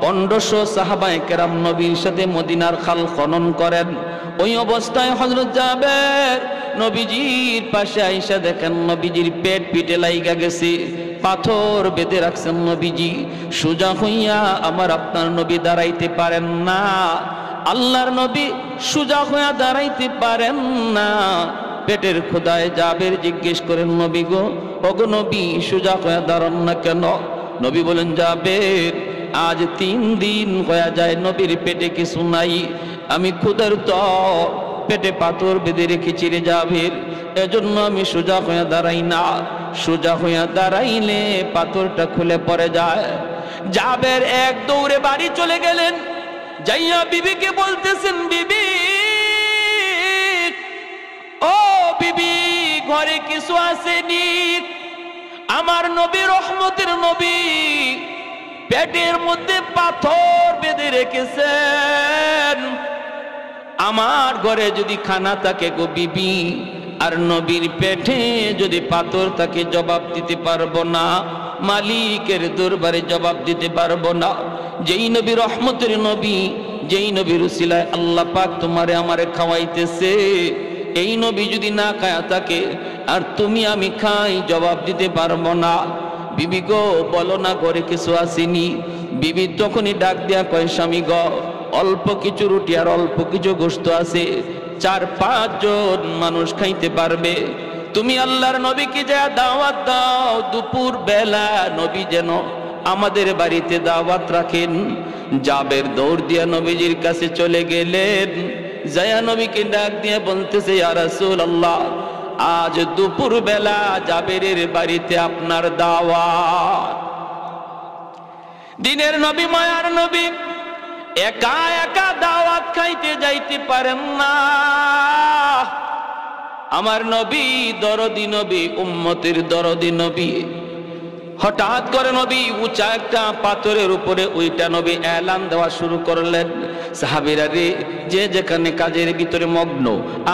1500 সাহাবায়ে কেরাম নবীর সাথে মদিনার খাল খনন করেন। ওই অবস্থায় হযরত জাবের নবীজির পাশে আইসা দেখেন নবীজির পেট পিঠে লাইগা গেছে, পাথর বেঁধে রাখছেন নবীজি। সোজা হইয়া আমার আপনার নবী দাঁড়াইতে পারেন না, আল্লাহর নবী সোজা হইয়া দাঁড়াইতে পারেন না। পেটের খোদায় জাবের জিজ্ঞেস করেন, নবী গো, ওগো নবী, সোজা হইয়া দাঁড়ান না কেন? নবী বলেন, জাবের আজ 3 দিন হয়ে যায় নবীর পেটে কিছু নাই, আমি ক্ষুধার্ত, পেটে পাথর বেঁধে রেখেছি রে জাবের, এজন্য আমি সোজা হইয়া দাঁড়াই না। সোজা হইয়া দাঁড়াইলে পাথরটা খুলে পড়ে যায়। জাবের এক দৌড়ে বাড়ি চলে গেলেন, যাইয়া বিবিকে বলতেছেন, বিবি, ও বিবি, ঘরে কিছু আসেনি? আমার নবী, রহমতের নবী, পেটের মধ্যে পাথর বেঁধে রেখেছেন, আমার ঘরে যদি খানা থাকে গো বিবি, আর নবীর পেটে যদি পাথর থাকে, জবাব দিতে পারবো না, মালিকের দরবারে জবাব দিতে পারবো না। যেই নবী রহমতের নবী, যেই নবীর উসিলায় আল্লাহ পাক তোমারে আমারে খাওয়াইতেছে, এই নবী যদি না খায়া থাকে আর তুমি আমি খাই, জবাব দিতে পারবো না। বিবি গো, বলো না ঘরে কিছু আসেনি? বিবি তখনই ডাক দিয়া কয়, স্বামী গো, অল্প কিছু রুটি আর অল্প কিছু গোশত আছে, 4-5 জন মানুষ খাইতে পারবে। তুমি আল্লাহর নবীকে যা দাওয়াত দাও, দুপুর বেলা নবী যেন আমাদের বাড়িতে দাওয়াত রাখেন। জাবের দৌড় দিয়া নবীজির কাছে চলে গেলেন, যায়া নবীকে ডাক দিয়ে বলতেছে, ইয়া রাসূলুল্লাহ, আজ দুপুর বেলা জাবেরের বাড়িতে আপনার দাওয়াত। দিনের নবী, মায়ার নবী, একা একা দাওয়াত খাইতে যাইতে পারেন না। আমার নবী দরদি নবী, উম্মতের দরদি নবী। হঠাৎ করে নবী উঁচা একটা পাথরের উপরে ওইটা নবী এলান দেওয়া শুরু করলেন, সাহাবীরা রে, যে যেখানে কাজের ভিতরে মগ্ন,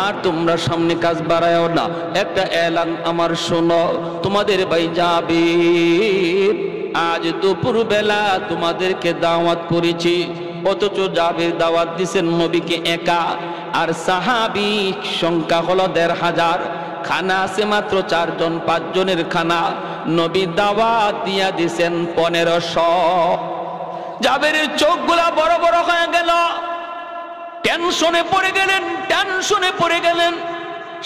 আর তোমরা সামনে কাজ বাড়ায়ও না, একটা এলান আমার শোনো, তোমাদের ভাই জাবের আজ দুপুর বেলা তোমাদেরকে দাওয়াত করেছি। অথচ জাবের দাওয়াত দিছেন নবীকে একা, আর সাহাবী সংখ্যা হলো 1500, খানা আছে মাত্র 4 জন 5 জনের খানা, নবী দাওয়াত দিয়া দিছেন 1500। জাবেরের চোখগুলা বড় বড় হয়ে গেল, টেনশনে পড়ে গেলেন, টেনশনে পড়ে গেলেন।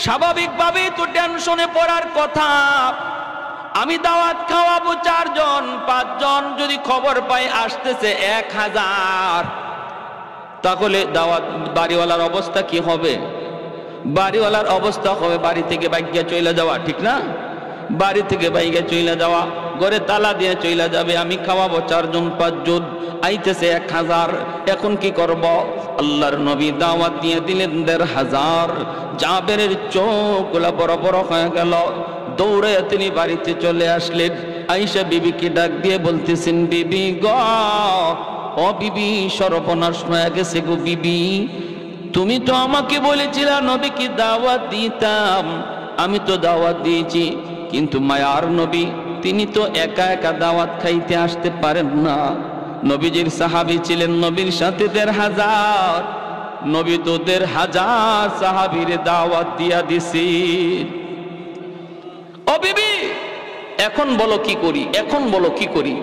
স্বাভাবিকভাবেই তো টেনশনে পড়ার কথা, আমি দাওয়াত খাওয়াবো 4 জন 5 জন, যদি খবর পাই আসতেছে 1000, তাহলে দাওয়াত বাড়িওয়ালার অবস্থা কি হবে? বাড়িওয়ালার অবস্থা হবে বাড়ি থেকে বাইকে চলে যাওয়া, ঠিক না? বাড়ি থেকে বাইকে চলে যাওয়া, ঘরে তালা দিয়ে চলে যাবে, আমি খাওয়াবো 4 জন 5 জন, আইতেছে 1000, এখন কি করব? আল্লাহর নবী দাওয়াত দিয়ে দিলেন 1500। জাবেরের চোখগুলা বড় বড় হয়ে গেল, দৌড়ে তিনি বাড়িতে চলে আসলেন। আয়েশা বিবিকে ডাক দিয়ে বলতেছেন, বিবি গো, ও বিবি, সর্বনাশ হয়ে গেছে গো বিবি, তুমি তো আমাকে বলেছিলা নবীকে দাওয়াত দিতাম, আমি তো দাওয়াত দিয়েছি, কিন্তু মায়ার নবী তিনি তো একা একা দাওয়াত খাইতে আসতে পারেন না। নবীজির সাহাবী ছিলেন নবীর সাথে 1500, নবী তো 1500 সাহাবীর দাওয়াত দিয়া দিছি। ও বিবি, এখন বলো কি করি, এখন বলো কি করি?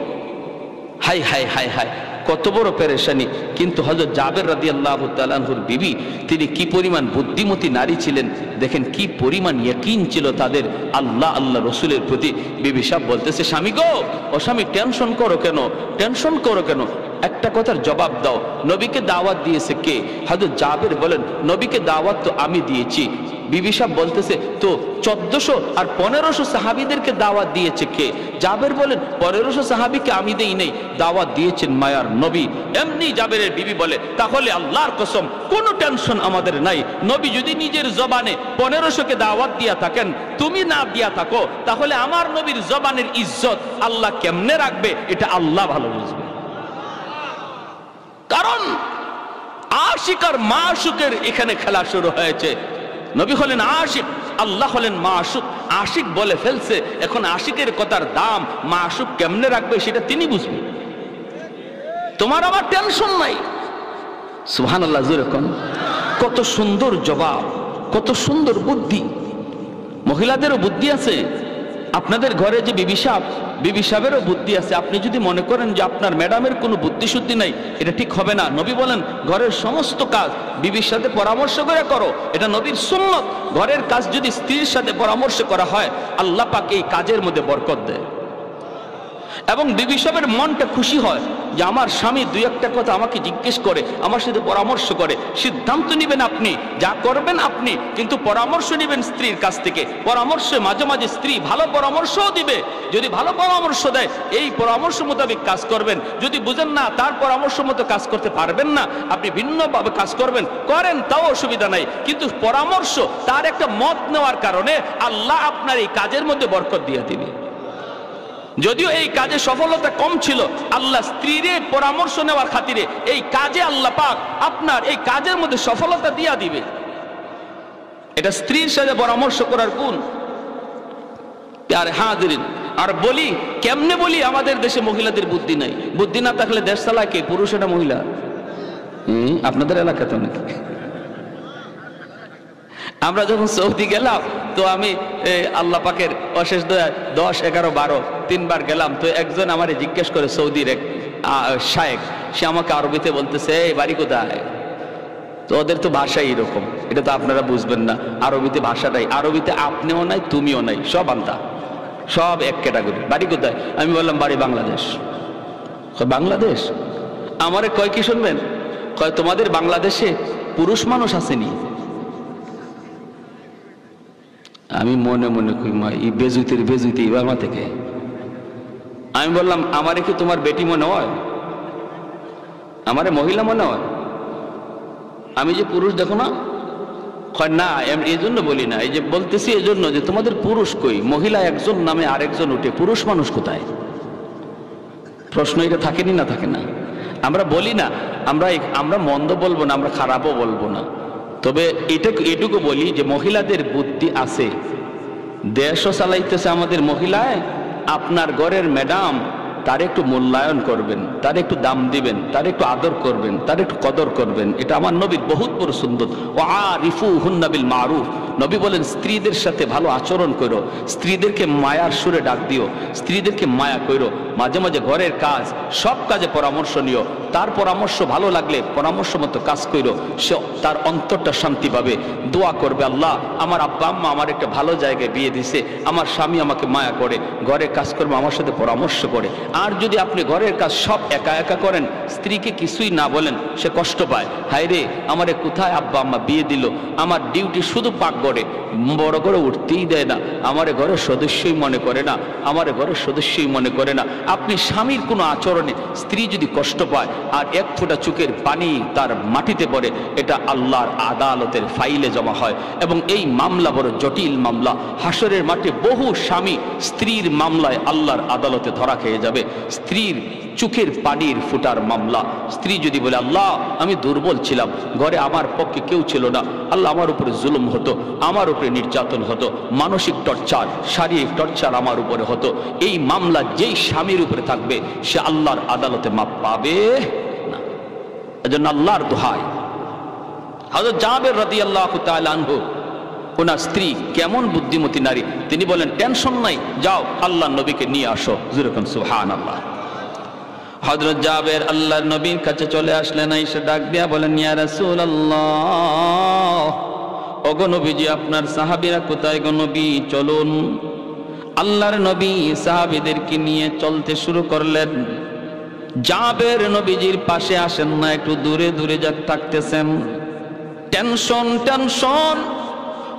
হাই হাই হাই হাই, কত বড় পেরেশানি। কিন্তু হযরত জাবের রাদিয়াল্লাহু তাআলা আনহুর বিবি, তিনি কি পরিমাণ বুদ্ধিমতী নারী ছিলেন, দেখেন কি পরিমাণ ইয়াকিন ছিল তাদের আল্লাহ রসুলের প্রতি। বিবি সাহেব বলতেছে, স্বামী গো, ও স্বামী, টেনশন করো কেন, টেনশন করো কেন, একটা কথার জবাব দাও, নবীকে দাওয়াত দিয়েছে কে? হযরত জাবের বলেন, নবীকে দাওয়াত তো আমি দিয়েছি। বিবি সাহেব বলতেছে, তো 1400 আর 1500 সাহাবীদেরকে দাওয়াত দিয়েছে কে? জাবের বলেন, 1500 সাহাবীকে আমি দেই নাই, দাওয়াত দিয়েছেন মায়ার নবী। এমনি জাবেরের বিবি বলে, তাহলে আল্লাহর কসম কোনো টেনশন আমাদের নাই, নবী যদি নিজের জবানে 1500কে দাওয়াত দিয়া থাকেন, তুমি না দিয়া থাকো, তাহলে আমার নবীর জবানের ইজ্জত আল্লাহ কেমনে রাখবে, এটা আল্লাহ ভালো বুঝবে। কারণ আশিক আর মাশুকের এখানে খেলা শুরু হয়েছে। নবী হলেন আশিক, আল্লাহ হলেন মাশুক। আশিক বলে ফেলছে, এখন আশিকের কথার দাম মাশুক কেমনে রাখবে সেটা তিনি বুঝবেন। তোমার আমার টেনশন নাই। সুবহানাল্লাহ, জোরে কোন। কত সুন্দর জবাব, কত সুন্দর বুদ্ধি। মহিলাদেরও বুদ্ধি আছে। আপনাদের ঘরে যে বিবি সাহেবেরও বুদ্ধি আছে। আপনি যদি মনে করেন যে আপনার ম্যাডামের কোনো বুদ্ধি শুদ্ধি নাই, এটা ঠিক হবে না। নবী বলেন ঘরের সমস্ত কাজ বিবির সাথে পরামর্শ করে করো, এটা নবীর সুন্নত। ঘরের কাজ যদি স্ত্রীর সাথে পরামর্শ করা হয়, আল্লাহ পাক এই কাজের মধ্যে বরকত দেয় এবং বিবি সাহেবের মনটা খুশি হয় যে আমার স্বামী দুই একটা কথা আমাকে জিজ্ঞেস করে, আমার সাথে পরামর্শ করে। সিদ্ধান্ত নেবেন আপনি, যা করবেন আপনি, কিন্তু পরামর্শ নেবেন স্ত্রীর কাছ থেকে। পরামর্শে মাঝে মাঝে স্ত্রী ভালো পরামর্শও দিবে। যদি ভালো পরামর্শ দেয়, এই পরামর্শ মোতাবেক কাজ করবেন। যদি বুঝেন না তার পরামর্শ মতো কাজ করতে পারবেন না, আপনি ভিন্নভাবে কাজ করবেন, করেন, তাও অসুবিধা নাই। কিন্তু পরামর্শ, তার একটা মত নেওয়ার কারণে আল্লাহ আপনার এই কাজের মধ্যে বরকত দিয়ে দিবে। যদিও এই কাজে সফলতা কম ছিল, আল্লাহ স্ত্রীর পরামর্শ নেওয়ার খাতিরে এই কাজে আল্লাহ পাক আপনার এই কাজের মধ্যে সফলতা দিয়া দিবে। এটা স্ত্রীর সাথে পরামর্শ করার গুণ। আর হাজিরিন, আর বলি কেমনে বলি, আমাদের দেশে মহিলাদের বুদ্ধি নাই। বুদ্ধি না থাকলে দেশ চালায় কে? পুরুষ না মহিলা? আপনাদের এলাকাতে অনেক। আমরা যখন সৌদি গেলাম, তো আমি আল্লাহ পাকের অশেষ দয়া 10, 11, 12 তিনবার গেলাম। তো একজন আমারে জিজ্ঞেস করে, সৌদির এক শায়েখ, সে আমাকে আরবিতে বলতেছে, এই বাড়ি কোথায়? তো ওদের তো ভাষাই এরকম, এটা তো আপনারা বুঝবেন না। আরবিতে ভাষাটাই, আরবিতে আপনিও নাই তুমিও নাই, সব আলাদা, সব এক ক্যাটাগরি। বাড়ি কোথায়? আমি বললাম বাড়ি বাংলাদেশ। বাংলাদেশ? আমারে কয় কি শুনবেন? কয় তোমাদের বাংলাদেশে পুরুষ মানুষ আসেনি? আমি মনে মনে কই, মা এই বেজুইতে বাবা থেকে। আমি বললাম আমারে কি তোমার বেটি মনে হয়? আমারে মহিলা মনে হয়? আমি যে পুরুষ দেখো না? কয় না, এই জন্য বলি না, এই যে বলতেছি এই জন্য যে তোমাদের পুরুষ কই, মহিলা একজন নামে আরেকজন উঠে, পুরুষ মানুষ কোথায়? প্রশ্ন এটা থাকেনি না? থাকে না? আমরা বলি না, আমরা মন্দ বলবো না, আমরা খারাপও বলবো না, তবে এটুকু বলি যে মহিলাদের বুদ্ধি আছে। দেশও চালাইতেছে আমাদের মহিলায়। আপনার ঘরের ম্যাডাম, তার একটু মূল্যায়ন করবেন, তার একটু দাম দিবেন, তার একটু আদর করবেন, তার একটু কদর করবেন। এটা আমার নবীর বহুত বড় সুন্নত। ও আরিফু হুন্না বিল মারুফ। নবী বলেন স্ত্রীদের সাথে ভালো আচরণ করো, স্ত্রীদেরকে মায়ার সুরে ডাক দিও, স্ত্রীদেরকে মায়া করো। মাঝে মাঝে ঘরের কাজ, সব কাজে পরামর্শ নিও। তার পরামর্শ ভালো লাগলে পরামর্শ মতো কাজ করো, সে তার অন্তরটা শান্তি পাবে। দোয়া করবে, আল্লাহ আমার আব্বা আম্মা আমার একটা ভালো জায়গায় বিয়ে দিছে, আমার স্বামী আমাকে মায়া করে, ঘরের কাজ করবে, আমার সাথে পরামর্শ করে। আর যদি আপনি ঘরের কাজ সব একা একা করেন, স্ত্রীকে কিছুই না বলেন, সে কষ্ট পায়। হায় রে, আমারে কোথায় আব্বা আম্মা বিয়ে দিল, আমার ডিউটি শুধু পাক করে, বড় করে উঠতেই দেয় না, আমারে ঘরের সদস্যই মনে করে না, আমারে ঘরের সদস্যই মনে করে না। আপনি স্বামীর কোনো আচরণে স্ত্রী যদি কষ্ট পায় আর এক ফোঁটা চোখের পানি তার মাটিতে পড়ে, এটা আল্লাহর আদালতের ফাইলে জমা হয় এবং এই মামলা বড় জটিল মামলা। হাসরের মাঠে বহু স্বামী স্ত্রীর মামলায় আল্লাহর আদালতে ধরা খেয়ে যাবে। স্ত্রীর চোখের পানির ফুটার মামলা। স্ত্রী যদি বলে, আল্লাহ আমি দুর্বল ছিলাম, ঘরে আমার পক্ষে কেউ ছিল না, আল্লাহ আমার উপরে জুলুম হতো, আমার উপরে নির্যাতন হতো, মানসিক টর্চার, শারীরিক টর্চার আমার উপরে হতো, এই মামলা যেই স্বামীর উপরে থাকবে সে আল্লাহর আদালতে মাপ পাবে না। এজন্য আল্লাহর দোহাই, হযরত জাবের রাদিয়াল্লাহু তাআলা আনহু, ওনার স্ত্রী কেমন বুদ্ধিমতী নারী, তিনি বলেন টেনশন নাই, যাও আল্লাহর নবীকে নিয়ে আসো। যেরকম সুবহানাল্লাহ। হযরত জাবের আল্লাহর নবীর কাছে চলে আসলেন, এসে ডাক দিয়া বলেন, ইয়া রাসূলুল্লাহ, ওগো নবীজি আপনার সাহাবীরা কোথায় গো নবী, চলুন। আল্লাহর নবী সাহাবীদেরকে নিয়ে চলতে শুরু করলেন। জাবের নবীজির পাশে আসেন না, একটু দূরে দূরে যা থাকতেছেন। টেনশন টেনশন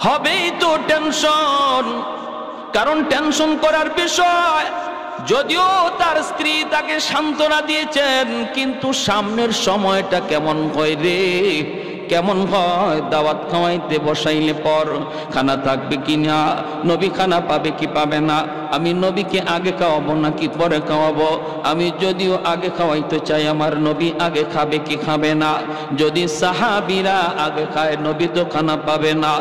হবেই তো টেনশন, কারণ টেনশন করার বিষয়। যদিও তার স্ত্রী তাকে সান্ত্বনা দিয়েছেন, কিন্তু সামনের সময়টা কেমন হয় রে, কেমন হয়? দাওয়াত খাওয়াইতে বসাইলে পর খানা থাকবে কি না, নবী খানা পাবে কি পাবে না, আমি নবীকে আগে খাওয়াবো নাকি পরে খাওয়াবো, আমি যদিও আগে খাওয়াইতে চাই আমার নবী আগে খাবে কি খাবে না, যদি সাহাবীরা আগে খায় নবী তো খানা পাবে না।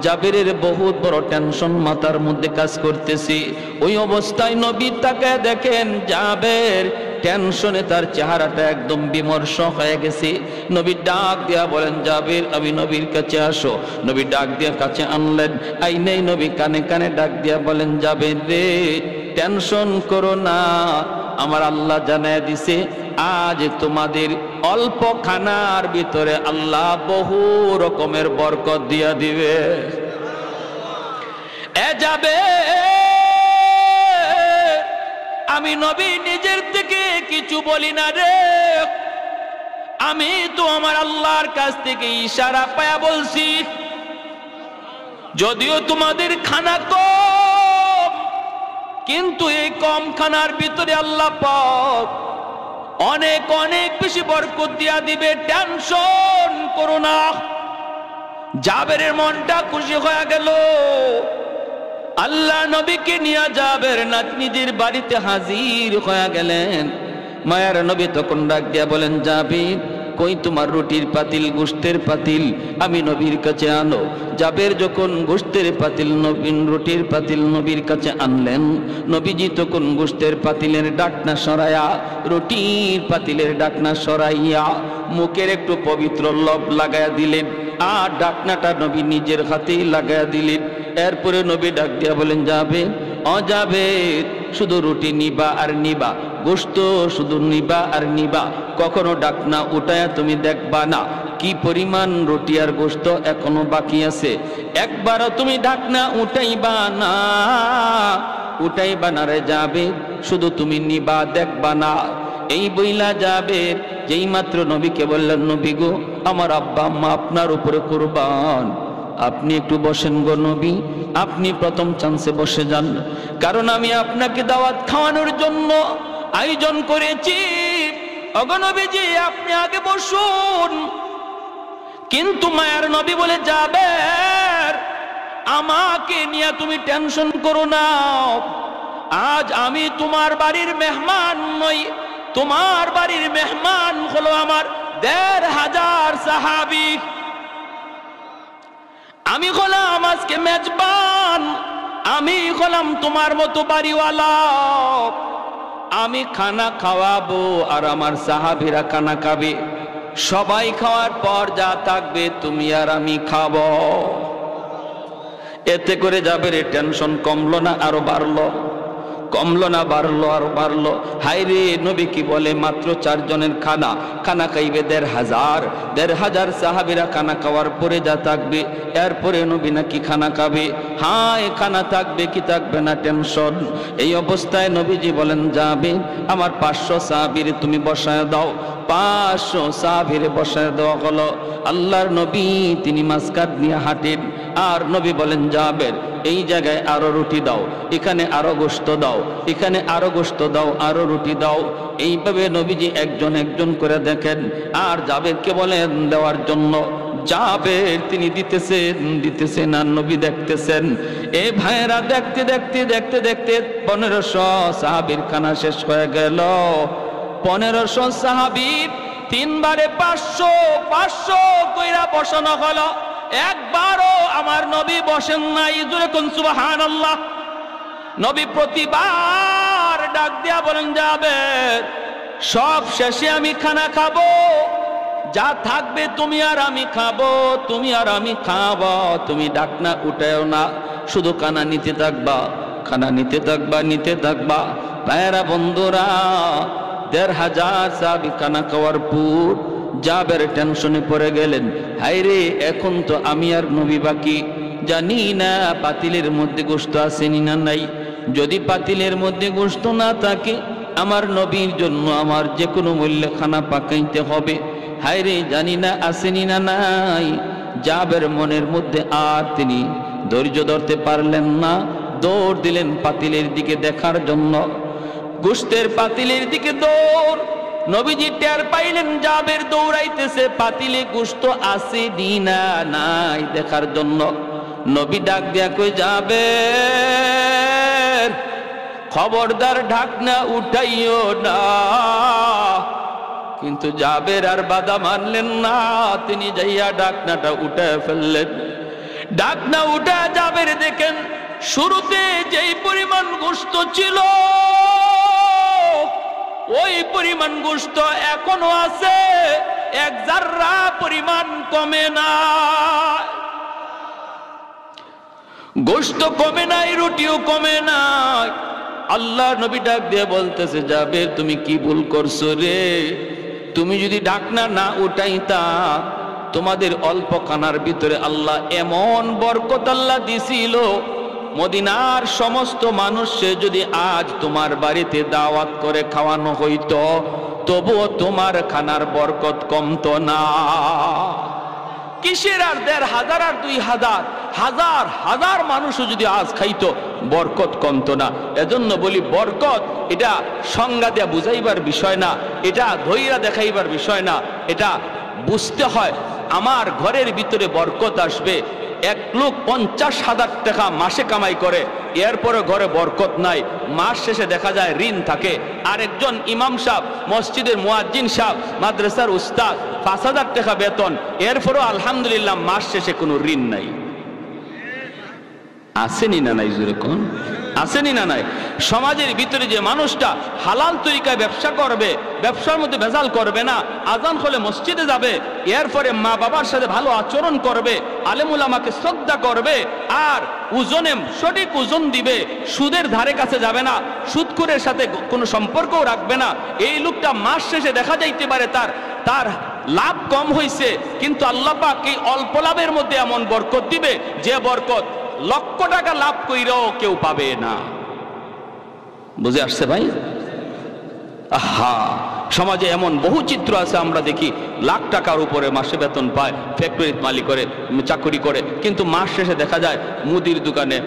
জাবেরের বহুত বড় টেনশন মাথার মধ্যে কাজ করতেছি। ওই অবস্থায় নবী তাকে দেখেন, জাবের টেনশনে তার চেহারাটা একদম বিমর্ষ হয়ে গেছে। নবী ডাক দিয়া বলেন, জাবের আমি নবীর কাছে আসো। নবী ডাক দিয়া কাছে আনলেন, আইনেই নবী কানে কানে ডাক দিয়া বলেন, জাবের রে টেনশন করো না, আমার আল্লাহ জানায় দিছে আজ তোমাদের অল্প খানার ভিতরে আল্লাহ বহু রকমের বরকত দিয়া দিবে। এ যাবে, আমি নবী নিজের থেকে কিছু বলি না রে, আমি তো আমার আল্লাহর কাছ থেকে ইশারা পায়া বলছি। যদিও তোমাদের খানা কম, কিন্তু এই কম খানার ভিতরে আল্লাহ পাক অনেক অনেক বেশি বরকত দিয়া দিবে, টেনশন করো না। জাবেরের মনটা খুশি হয়ে গেল। আল্লাহ নবীকে নিয়ে জাবের নাতনিদের বাড়িতে হাজির হয়ে গেলেন। মায়ার নবী তখন ডাক দিয়া বলেন, জাবির কই তোমার রুটির পাতিল, গোশতের পাতিল, আমি নবীর কাছে আনো। জাবের যখন গোশতের পাতিল রুটির পাতিল নবীর কাছে আনলেন, নবীজি তখন গোশতের পাতিলের ডাকনা সরাইয়া, রুটির পাতিলের ডাকনা সরাইয়া মুখের একটু পবিত্র লব লাগাইয়া দিলেন, আর ডাকনাটা নবী নিজের হাতেই লাগাইয়া দিলেন। এরপরে নবী ডাক দিয়া বলেন, যাবে অযাবে শুধু রুটি নিবা আর নিবা, গোশত শুধু নিবা আর নিবা, কখনো ডাকনা উঠায়া তুমি দেখবা না কি পরিমাণ রুটি আর গোশত এখনো বাকি আছে। একবারও তুমি ডাকনা উঠাইবা না, উঠাইবা না রে যাবে, শুধু তুমি নিবা দেখবা না। এই বইলা যাবে যেই মাত্র নবীকে বললেন, নবী গো আমার আব্বা আম্মা আপনার উপরে কুরবান, আপনি একটু বসেন গো নবী, আপনি প্রথম চান্সে বসে যান, কারণ আমি আপনাকে দাওয়াত খাওয়ানোর জন্য আয়োজন করেছি। ওগো নবীজি আপনি আগে বসুন। কিন্তু মায়ার নবী বলে, যাবে আমাকে নিয়ে তুমি টেনশন করো না, আজ আমি তোমার বাড়ির মেহমান নই, তোমার বাড়ির মেহমান হলো আমার ১৫০০ সাহাবী। আমি হলাম আজকে মেজবান, আমি হলাম তোমার মতো বাড়িওয়ালা। আমি খানা খাওয়াবো আর আমার সাহাবীরা খানা খাবে, সবাই খাওয়ার পর যা থাকবে তুমি আর আমি খাবো। এতে করে জাবের টেনশন কমলো না আরো বাড়লো, কমলো না বাড়লো আর বাড়লো। হায়রে নবী কি বলে, মাত্র 4 জনের খানা, খানা খাইবে ১৫০০ সাহাবীরা খানা খাওয়ার পরে যা থাকবে, এরপরে নবী নাকি খানা খাবে। হায় খানা থাকবে কি থাকবে না টেনশন। এই অবস্থায় নবীজি বলেন, যাবে আমার 500 সাহাবীরে তুমি বসায় দাও। 500 সাহাবীরে বসায় দেওয়া হলো। আল্লাহর নবী তিনি মাসকাট নিয়ে হাঁটেন, আর নবী বলেন, যাবের এই জায়গায় আরো রুটি দাও, এখানে আরো গোশত দাও, এখানে আরো গোশত দাও, আরো রুটি দাও। এইভাবে নবীজি একজন একজন করে দেখেন, আর জাবেরকে বলেন দেওয়ার জন্য। জাবের তিনি দিতেছেন আর নবী দেখতেছেন। এ ভাইরা দেখতে দেখতে দেখতে দেখতে 1500 সাহাবীর খানা শেষ হয়ে গেল। 1500 সাহাবীর 3 বারে 500 কইরা বসানো হলো। একবারও আমার নবী বসেন নাই, জোরে কোন সুবহানাল্লাহ। নবী প্রতিবার ডাক দিয়া বলেন, যাবে সব শেষে আমি খানা খাবো, যা থাকবে তুমি আর আমি খাবো, তুমি আর আমি খাবো, তুমি ডাকনা উঠাও না, শুধু খানা নিতে থাকবা, খানা নিতে থাকবা, নিতে থাকবা। ভাইরা বন্ধুরা, ১৫০০ সাহাবী খানা খাওয়ার পর জাবের টেনশনে পড়ে গেলেন। হায়রে এখন তো আমি আর নবী বাকি, জানি না পাতিলের মধ্যে গোশত আসেনি না নাই। যদি পাতিলের মধ্যে গোশত না থাকে, আমার নবীর জন্য আমার যে কোনো মূল্যে খানা পাকাইতে হবে। হায়রে জানি না আসেনি না নাই। জাবের মনের মধ্যে আর তিনি ধৈর্য ধরতে পারলেন না, দৌড় দিলেন পাতিলের দিকে দেখার জন্য। গোশতের পাতিলের দিকে দৌড়। নবীজি টের পাইলেন জাবের দৌড়াইতেছে পাতিলে গোশত আছে না নাই দেখার জন্য। নবী ডাক দিয়া কই, জাবের খবরদার ঢাকনা উঠাইও না। কিন্তু জাবের আর বাধা মানলেন না, তিনি যাইয়া ঢাকনাটা উঠায় ফেললেন। ঢাকনা উঠা জাবের দেখেন শুরুতে যেই পরিমাণ গোশত ছিল ওই পরিমাণ গোশত এখনো আছে, এক জাররা পরিমাণ কমে না। গোশত কমে নাই, রুটিও কমে নাই। আল্লাহ নবী ডাক দিয়ে বলতেছে, যাবে তুমি কি ভুল করছো রে? তুমি যদি ঢাকনা না উঠাইতা, তোমাদের অল্প খানার ভিতরে আল্লাহ এমন বরকত আল্লাহ দিছিল, মদিনার সমস্ত মানুষে যদি আজ তোমার বাড়িতে দাওয়াত করে খাওয়ানো হইতো, তবুও তোমার খানার বরকত কমতো না। কিসের আর ১,৫০০ আর ২,০০০, হাজার হাজার মানুষও যদি আজ খাইতো, বরকত কমতো না। এজন্য বলি, বরকত এটা সংজ্ঞা দেয়া বুঝাইবার বিষয় না, এটা ধৈর্য দেখাইবার বিষয় না, এটা বুঝতে হয়। আমার ঘরের ভিতরে বরকত আসবে। এক লোক ৫০,০০০ টাকা মাসে কামাই করে, এরপরে ঘরে বরকত নাই, মাস শেষে দেখা যায় ঋণ থাকে। আরেকজন ইমাম সাহেব, মসজিদের মুয়াজ্জিন সাহেব, মাদ্রাসার উস্তাদ, ৫,০০০ টাকা বেতন, এরপরও আলহামদুলিল্লাহ মাস শেষে কোনো ঋণ নাই। আসেনি না নাই? জোরে কোন আসেনি না নাই? সমাজের ভিতরে যে মানুষটা হালাল তরিকায় ব্যবসা করবে, ব্যবসার মধ্যে ভেজাল করবে না, আজান হলে মসজিদে যাবে, এরপরে মা বাবার সাথে ভালো আচরণ করবে, আলেম উলামাকে শ্রদ্ধা করবে, আর ওজনে সঠিক ওজন দিবে, সুদের ধারে কাছে যাবে না, সুদখোরের সাথে কোনো সম্পর্কও রাখবে না, এই লোকটা মাস শেষে দেখা যাইতে পারে তার লাভ কম হয়েছে, কিন্তু আল্লাহ পাক এই অল্প লাভের মধ্যে এমন বরকত দিবে, যে বরকত লক্ষ টাকা লাভ কইরাও কেউ পাবে না। বুঝে আসছে ভাই? আহা, সমাজে এমন বহু চিত্র আছে, আমরা দেখি লাখ টাকার উপরে মাসে বেতন পায়, ফ্যাক্টরির মালিক করে, চাকরি করে, কিন্তু মাস শেষে দেখা যায় মুদির দোকানে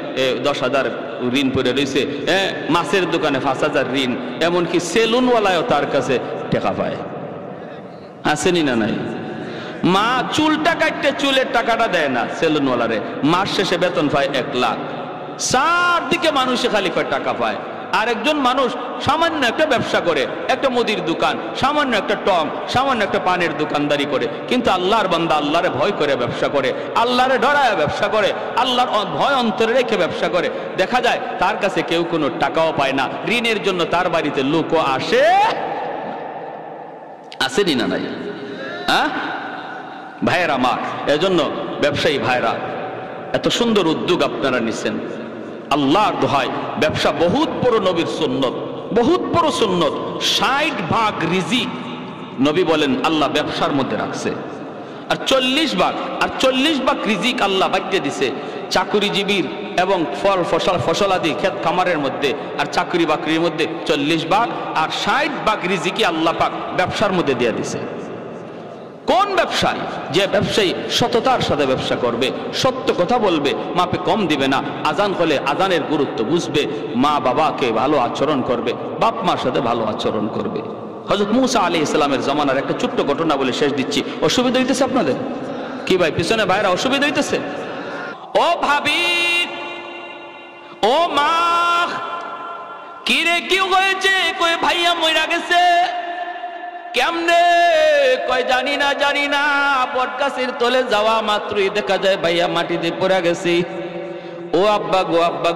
১০,০০০ ঋণ পড়ে রয়েছে, মাছের দোকানে ৫,০০০ ঋণ, এমনকি সেলুনওয়ালাও তার কাছে টাকা পায়। আসেনি না নাই? মা চুলটা কাটতে চুলের টাকাটা দেয় না সেলুনওয়ালারে, মাস শেষে বেতন পায় ১ লাখ। চারদিকে মানুষে খালি টাকা পায়। আরেকজন মানুষ সামান্য একটা ব্যবসা করে, একটা মুদির দোকান, সামান্য একটা টং, সামান্য একটা পানের দোকানদারি করে, কিন্তু আল্লাহর বান্দা আল্লাহরে ভয় করে ব্যবসা করে, আল্লাহরে ডরায় ব্যবসা করে, আল্লাহর ভয় অন্তরে রেখে ব্যবসা করে, দেখা যায় তার কাছে কেউ কোনো টাকাও পায় না, ঋণের জন্য তার বাড়িতে লোকও আসে। আসেনি না নাই? হ্যাঁ ভাইয়েরা আমার, এজন্য ব্যবসায়ী ভাইরা, এত সুন্দর উদ্যোগ আপনারা নিছেন, আল্লাহর দোহাই, ব্যবসা বহুত বড় নবীর সুন্নত, বহুত বড় সুন্নত। ৬০ ভাগ রিজিক নবী বলেন আল্লাহ ব্যবসার মধ্যে রাখছে, আর ৪০ ভাগ রিজিক আল্লাহ বাঁচিয়ে দিছে চাকুরিজীবীর এবং ফসলাদি ক্ষেত খামারের মধ্যে, আর চাকরি বাকরির মধ্যে ৪০ ভাগ, আর ৬০ ভাগ রিজিকই আল্লাহ পাক ব্যবসার মধ্যে দিয়ে দিছে। কোন ব্যবসায়ী? যে ব্যবসায়ী সততার সাথে ব্যবসা করবে, সত্য কথা বলবে, মাপে কম দিবে না, আজান হলে আজানের গুরুত্ব বুঝবে, মা বাবাকে ভালো আচরণ করবে, বাপ মার সাথে ভালো আচরণ করবে। হযরত মূসা আলাইহিস সালামের জামানার একটা ছোট্ট ঘটনা বলে শেষ দিচ্ছি। অসুবিধা হইতেছে আপনাদের? কি ভাই পিছনে ভাইরা অসুবিধা হইতেছে? ও ভাবি, ও মা, কি রে কি হয়েছে? কই ভাইয়া মইরা গেছে। কেমনে? কয় জানি না, বটগাছের তলে যাওয়া মাত্রই দেখা যায় ভাইয়া মাটিতে পড়ে গেছে। ও আব্বা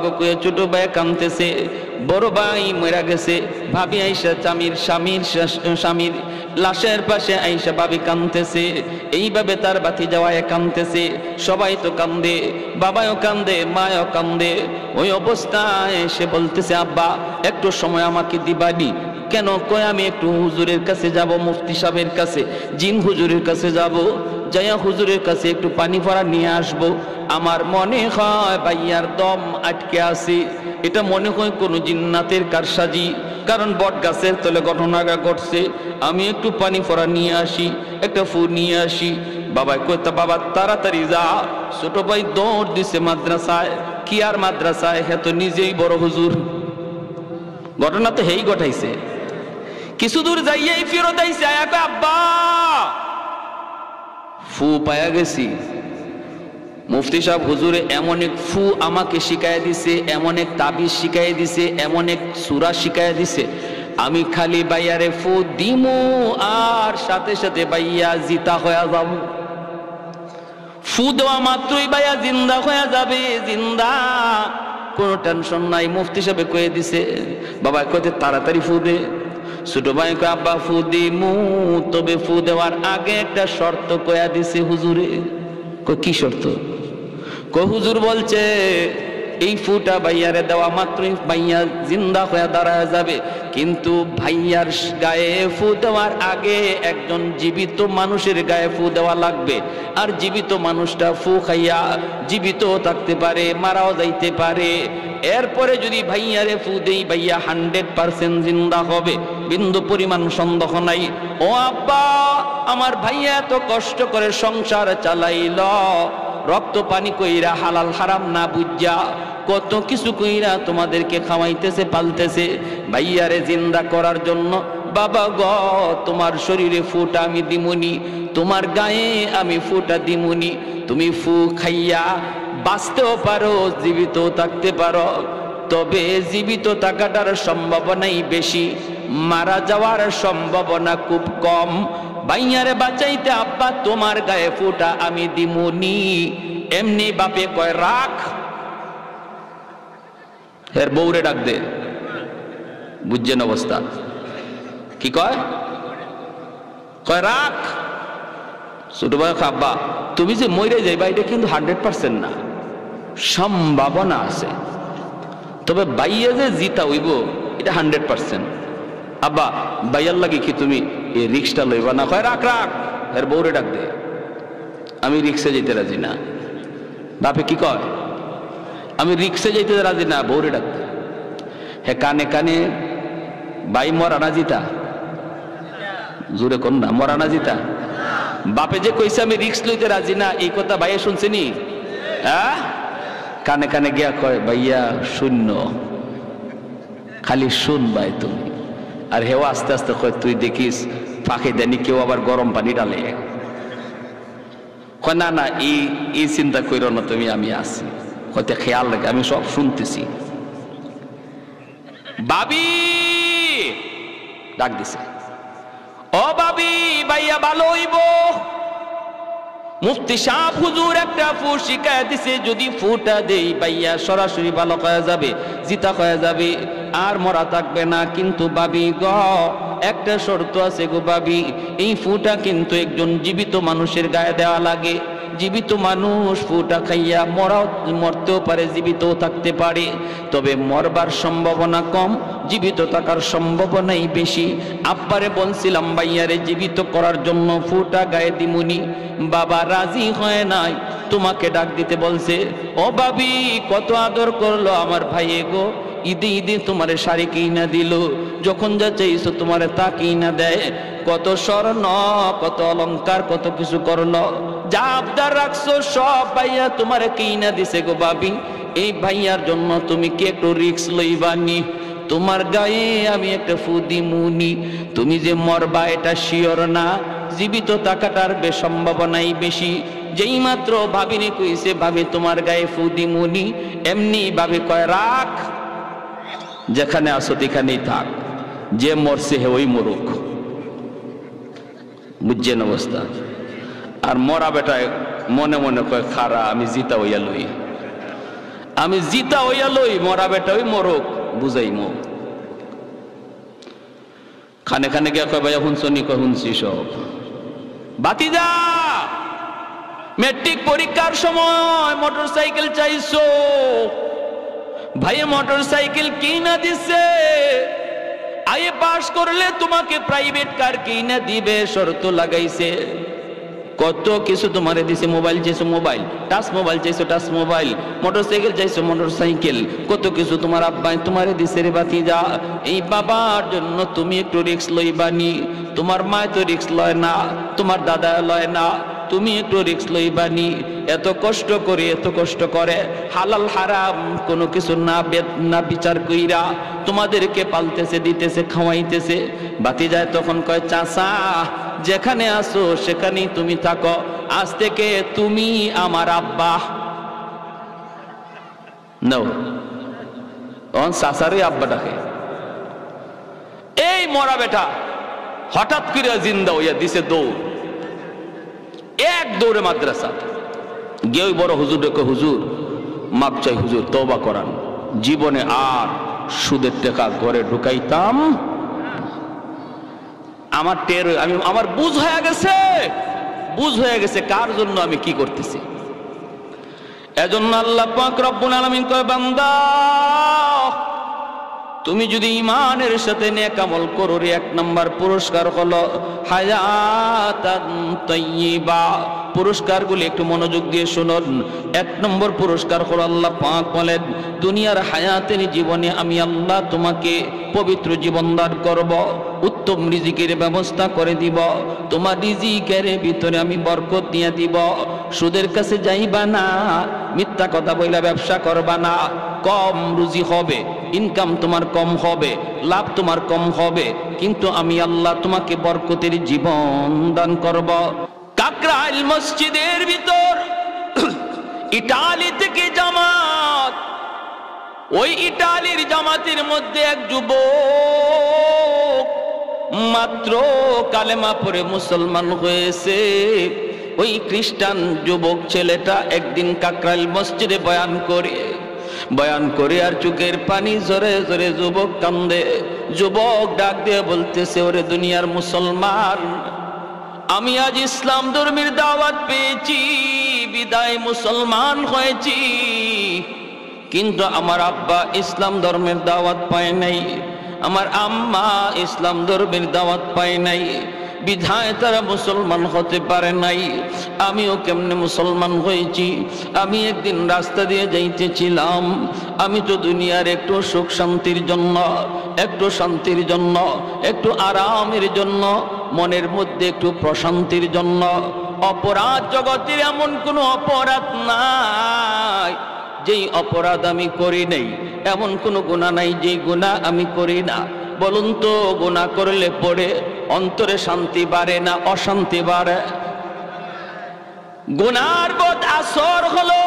গো কয়ে ছোট ভাই কাঁদতেছে, বড় ভাই মরে গেছে। ভাবি আইসা স্বামীর লাশের পাশে আইসা ভাবি কাঁদতেছে, এইভাবে তার বাতি যাওয়ায় কাঁদতেছে। সবাই তো কান্দে, বাবাও কান্দে, মাও কান্দে। ওই অবস্থায় সে বলতেছে, আব্বা একটু সময় আমাকে দিবানি। কেন? কয় আমি একটু হুজুরের কাছে যাব, মুফতি সাহেবের কাছে, জিন হুজুরের কাছে যাব, যাইয়া হুজুরের কাছে একটু পানি ভরা নিয়ে আসবো। আমার মনে হয় ভাইয়ার দম আটকে আছে, এটা মনে হয় কোনো জিন্নাতের কারসাজি, কারণ বট গাছের তলে ঘটনাটা ঘটছে। আমি একটু পানি ভরা নিয়ে আসি, একটা ফু নিয়ে আসি। বাবা কইতা, বাবা তাড়াতাড়ি যা। ছোট ভাই দৌড় দিছে মাদ্রাসায়। কি আর মাদ্রাসায়, হে তো নিজেই বড় হুজুর। ঘটনা তো হেই ঘটাইছে। কিছু দূর যাইয়াই ফেরত আইছে, আব্বা ফু পায়া গেছি। মুফতি সাহেব হুজুরে এমন এক ফু আমাকে শিখাইয়া দিছে, এমন এক তাবিজ শিখাইয়া দিছে, এমন এক সূরা শিখাইয়া দিছে, আমি খালি বাইয়ারে ফু দিমু আর সাথে সাথে বাইয়া জিতা হয়ে যাব। ফু দেওয়া মাত্রই বাইয়া জিন্দা হয়ে যাবে, জিন্দা, কোনো টেনশন নাই। মুফতি সাহেব কয়ে দিছে। বাবা কইতে তাড়াতাড়ি ফু দে। ছোট ভাই কয় আব্বা ফু দিমু, তবে ফু দেওয়ার আগে একটা শর্ত কয়া দিছে হুজুরে। কয় কি শর্ত? কয় হুজুর বলছে এই ফুটা ভাইয়ারে দেওয়া মাত্রই ভাইয়া জিন্দা হয়ে দাঁড়ায় যাবে, কিন্তু ভাইয়ার গায়ে ফু দেওয়ার আগে একজন জীবিত মানুষের গায়ে ফু দেওয়া লাগবে। আর জীবিত মানুষটা ফু খাইয়া জীবিত থাকতে পারে, মারাও যাইতে পারে। এরপরে যদি ভাইয়ারে ফু দেই ভাইয়া 100% জিন্দা হবে, বিন্দু পরিমাণ সন্দেহ নাই। ও আব্বা, আমার ভাইয়া এত কষ্ট করে সংসার চালাইল, রক্ত পানি কইরা হালাল হারাম না বুঝা কত কিছু কইরা তোমাদেরকে খাওয়াইতেছে পালতেছে ভাইয়ারে জিন্দা করার জন্য। বাবা গ, তোমার শরীরে ফুটা আমি দিমুনি, তোমার গায়ে আমি ফুটা দিমুনি। তুমি ফু খাইয়া বাঁচতেও পারো, জীবিত থাকতে পারো, তবে জীবিত থাকাটার সম্ভাবনাই বেশি, মারা যাওয়ার সম্ভাবনা খুব কম। ভাইয়ারে বাঁচাইতে আব্বা তোমার গায়ে ফুটা আমি দিমুনি। এমনি বাপে কয় রাখ, এর বউরে ডাক দে। বুঝছেন অবস্থা? কি কয়? কয় রাখ। ছোট ভাই আব্বা তুমি যে মরে যাইবা এটা কিন্তু 100% না, সম্ভাবনা আছে, তবে বাইয়া যে জিতা হইব এটা 100%। আব্বা বাইয়ার লাগে কি তুমি এই রিক্সটা লইবা না? কয় রাখ রাখ, এর বউরে ডাক দে। আমি রিক্সে যেতে রাজি না। বাপে কি কয়? আমি রিক্সে যেতে রাজি না, বউরে ডাক দে। হে কানে কানে বাই মরানা জিতা, জোরে কোন না মরানা জিতা। বাপে যে কইছে আমি রিক্স লইতে রাজি না, এই কথা ভাইয়া শুনছেনি? হ্যাঁ, কানে কানে গিয়া কয় ভাইয়া শূন্য, খালি শুন ভাই তুমি। আর হেও আস্তে আস্তে কয় তুই দেখিস ফাঁকে দেনি কেউ আবার গরম পানি ডালে। কয় না না, এই চিন্তা কইরো না তুমি, আমি আছি, হয়তো খেয়াল রাখে, আমি সব শুনতেছি। বাবি ডাক দিছে, ও বাবি ভাইয়া ভালো হইব। মুফতি সাহেব হুজুর একটা ফু শিখায় দিছে, যদি ফুটা দেই ভাইয়া সরাসরি ভালো হয়ে যাবে, জিতা হয়ে যাবে, আর মরা থাকবে না। কিন্তু বাবি গ, একটা শর্ত আছে গো বাবি, এই ফুটা কিন্তু একজন জীবিত মানুষের গায়ে দেওয়া লাগে। জীবিত মানুষ ফুটা খাইয়া মরতেও পারে, জীবিতও থাকতে পারে, তবে মরবার সম্ভাবনা কম, জীবিত থাকার সম্ভাবনাই বেশি। আব্বারে বলছিলাম ভাইয়ারে জীবিত করার জন্য ফুটা গায়ে দিমুনি, বাবা রাজি হয় নাই, তোমাকে ডাক দিতে বলছে। ও বাবি কত আদর করলো আমার ভাইয়ে গো, ঈদে ঈদে তোমারে শাড়ি কিনা দিল, যখন যা চাইছো তোমারে তা কিনা দেয়, কত স্বর্ণ কত অলংকার কত কিছু করলো, যা আবদার রাখছো সব ভাইয়া তোমারে কিনা দিছে গো বাবি। এই ভাইয়ার জন্য তুমি কি একটু রিক্স লইবানি? তোমার গায়ে আমি একটা ফু দিমুনি, তুমি যে মরবা এটা শিওর না, জীবিত থাকাটার সম্ভাবনাই বেশি। যেই মাত্র ভাবিনি কইছে ভাবি তোমার গায়ে ফু দিমুনি, এমনি ভাবি কয় রাখ, যেখানে আসো সেখানেই থাক, যে মরছে হে ওই মরুক। বুঝছেন অবস্থা? আর মরা বেটায় মনে মনে কয় খারা আমি জিতা হইয়া লই, আমি জিতা হইয়া লই, মরা বেটা ওই মরুক, বুঝাইমো। খানে খানে গিয়া কয় ভাইয়া শুনছনি? কয় শুনছি সব। বাতিজা মেট্রিক পরীক্ষার সময় মোটর সাইকেল চাইছো, ভাইয়া মোটর সাইকেল কিনা দিছে, আইএ পাস করলে তোমাকে প্রাইভেট কার কিনা দিবে, শর্ত লাগাইছে, কত কিছু তোমারে দিছে। মোবাইল চাইছো মোবাইল, টাচ মোবাইল চাইছো টাচ মোবাইল, মোটর সাইকেল চাইছো মোটর সাইকেল, কত কিছু তোমার আব্বাই তোমারে দিছে রে বাতিজা। এই বাবার জন্য তুমি একটু রিক্স লইবানি, তোমার মা তো রিক্স লয় না, তোমার দাদা লয় না, তুমি একটু রিক্স লইবানি। এত কষ্ট করে এত কষ্ট করে হালাল হারাম কোনো কিছু না বিচার কইরা তোমাদেরকে পালতেছে, দিতেছে, খাওয়াইতেছে। বাতিজায় তখন কয় চাচা যেখানে আসো সেখানেই তুমি থাকো, আজ থেকে তুমি আমার আব্বা। নাও তখন চাচারই আব্বা ডাকে। এই মরা বেটা হঠাৎ করে জিন্দা হইয়া দিছে দৌড়, এক দৌড়ে মাদ্রাসা গিয়ে ওই বড় হুজুর ডেকে, হুজুর মাপ চাই হুজুর, তওবা করান, জীবনে আর সুদের টাকা ঘরে ঢুকাইতাম আমার আমার বুঝ হয়ে গেছে কার জন্য আমি কি করতেছি। এজন্য আল্লাহ পাক রব্বুল আলামিন কয়, বান্দা তুমি যদি ঈমানের সাথে নেক আমল করো রে, 1 নাম্বার পুরস্কার হলো হায়াতান তাইয়্যিবা। পুরস্কারগুলি একটু মনোযোগ দিয়ে শুনুন। 1 নম্বর পুরস্কার হলো আল্লাহ পাক বলেন, দুনিয়ার হায়াতের জীবনে আমি আল্লাহ তোমাকে পবিত্র জীবন দান করব, উত্তম রিজিকের ব্যবস্থা করে দিব, তোমার রিজিকের ভিতরে আমি বরকত দিয়ে দিব। সুদের কাছে যাইবা না, মিথ্যা কথা বইলা ব্যবসা করবা না, কম রুজি হবে, ইনকাম তোমার কম হবে, লাভ তোমার কম হবে, কিন্তু আমি আল্লাহ তোমাকে বরকতের জীবন দান করব। কাকরাইল মসজিদের ভিতর ইটালি থেকে জামাত, ওই ইটালির জামাতের মধ্যে এক যুবক মাত্র কালেমা পড়ে মুসলমান হয়েছে। ওই খ্রিস্টান যুবক ছেলেটা একদিন কাকরাইল মসজিদে বয়ান করে আর চোখের পানি জোরে জোরে যুবক কান্দে। যুবক ডাক দিয়ে বলতেছে, ওরে দুনিয়ার মুসলমান, আমি আজ ইসলাম ধর্মের দাওয়াত পেয়েছি বিদায় মুসলমান হয়েছি, কিন্তু আমার আব্বা ইসলাম ধর্মের দাওয়াত পায় নাই, আমার আম্মা ইসলাম ধর্মের দাওয়াত পায় নাই, বিধায় তারা মুসলমান হতে পারে নাই। আমিও কেমনে মুসলমান হয়েছি। আমি একদিন রাস্তা দিয়ে যাইতেছিলাম, আমি তো দুনিয়ার একটু সুখ শান্তির জন্য, একটু শান্তির জন্য, একটু আরামের জন্য, মনের মধ্যে একটু প্রশান্তির জন্য, অপরাধ জগতের এমন কোনো অপরাধ নাই যেই অপরাধ আমি করি নাই, এমন কোনো গুনাহ নাই যেই গুনাহ আমি করি না। বলুন তো, গুনাহ করলে পরে অন্তরে শান্তি বাড়ে না অশান্তি বাড়ে? গুনার বদ আসর হলো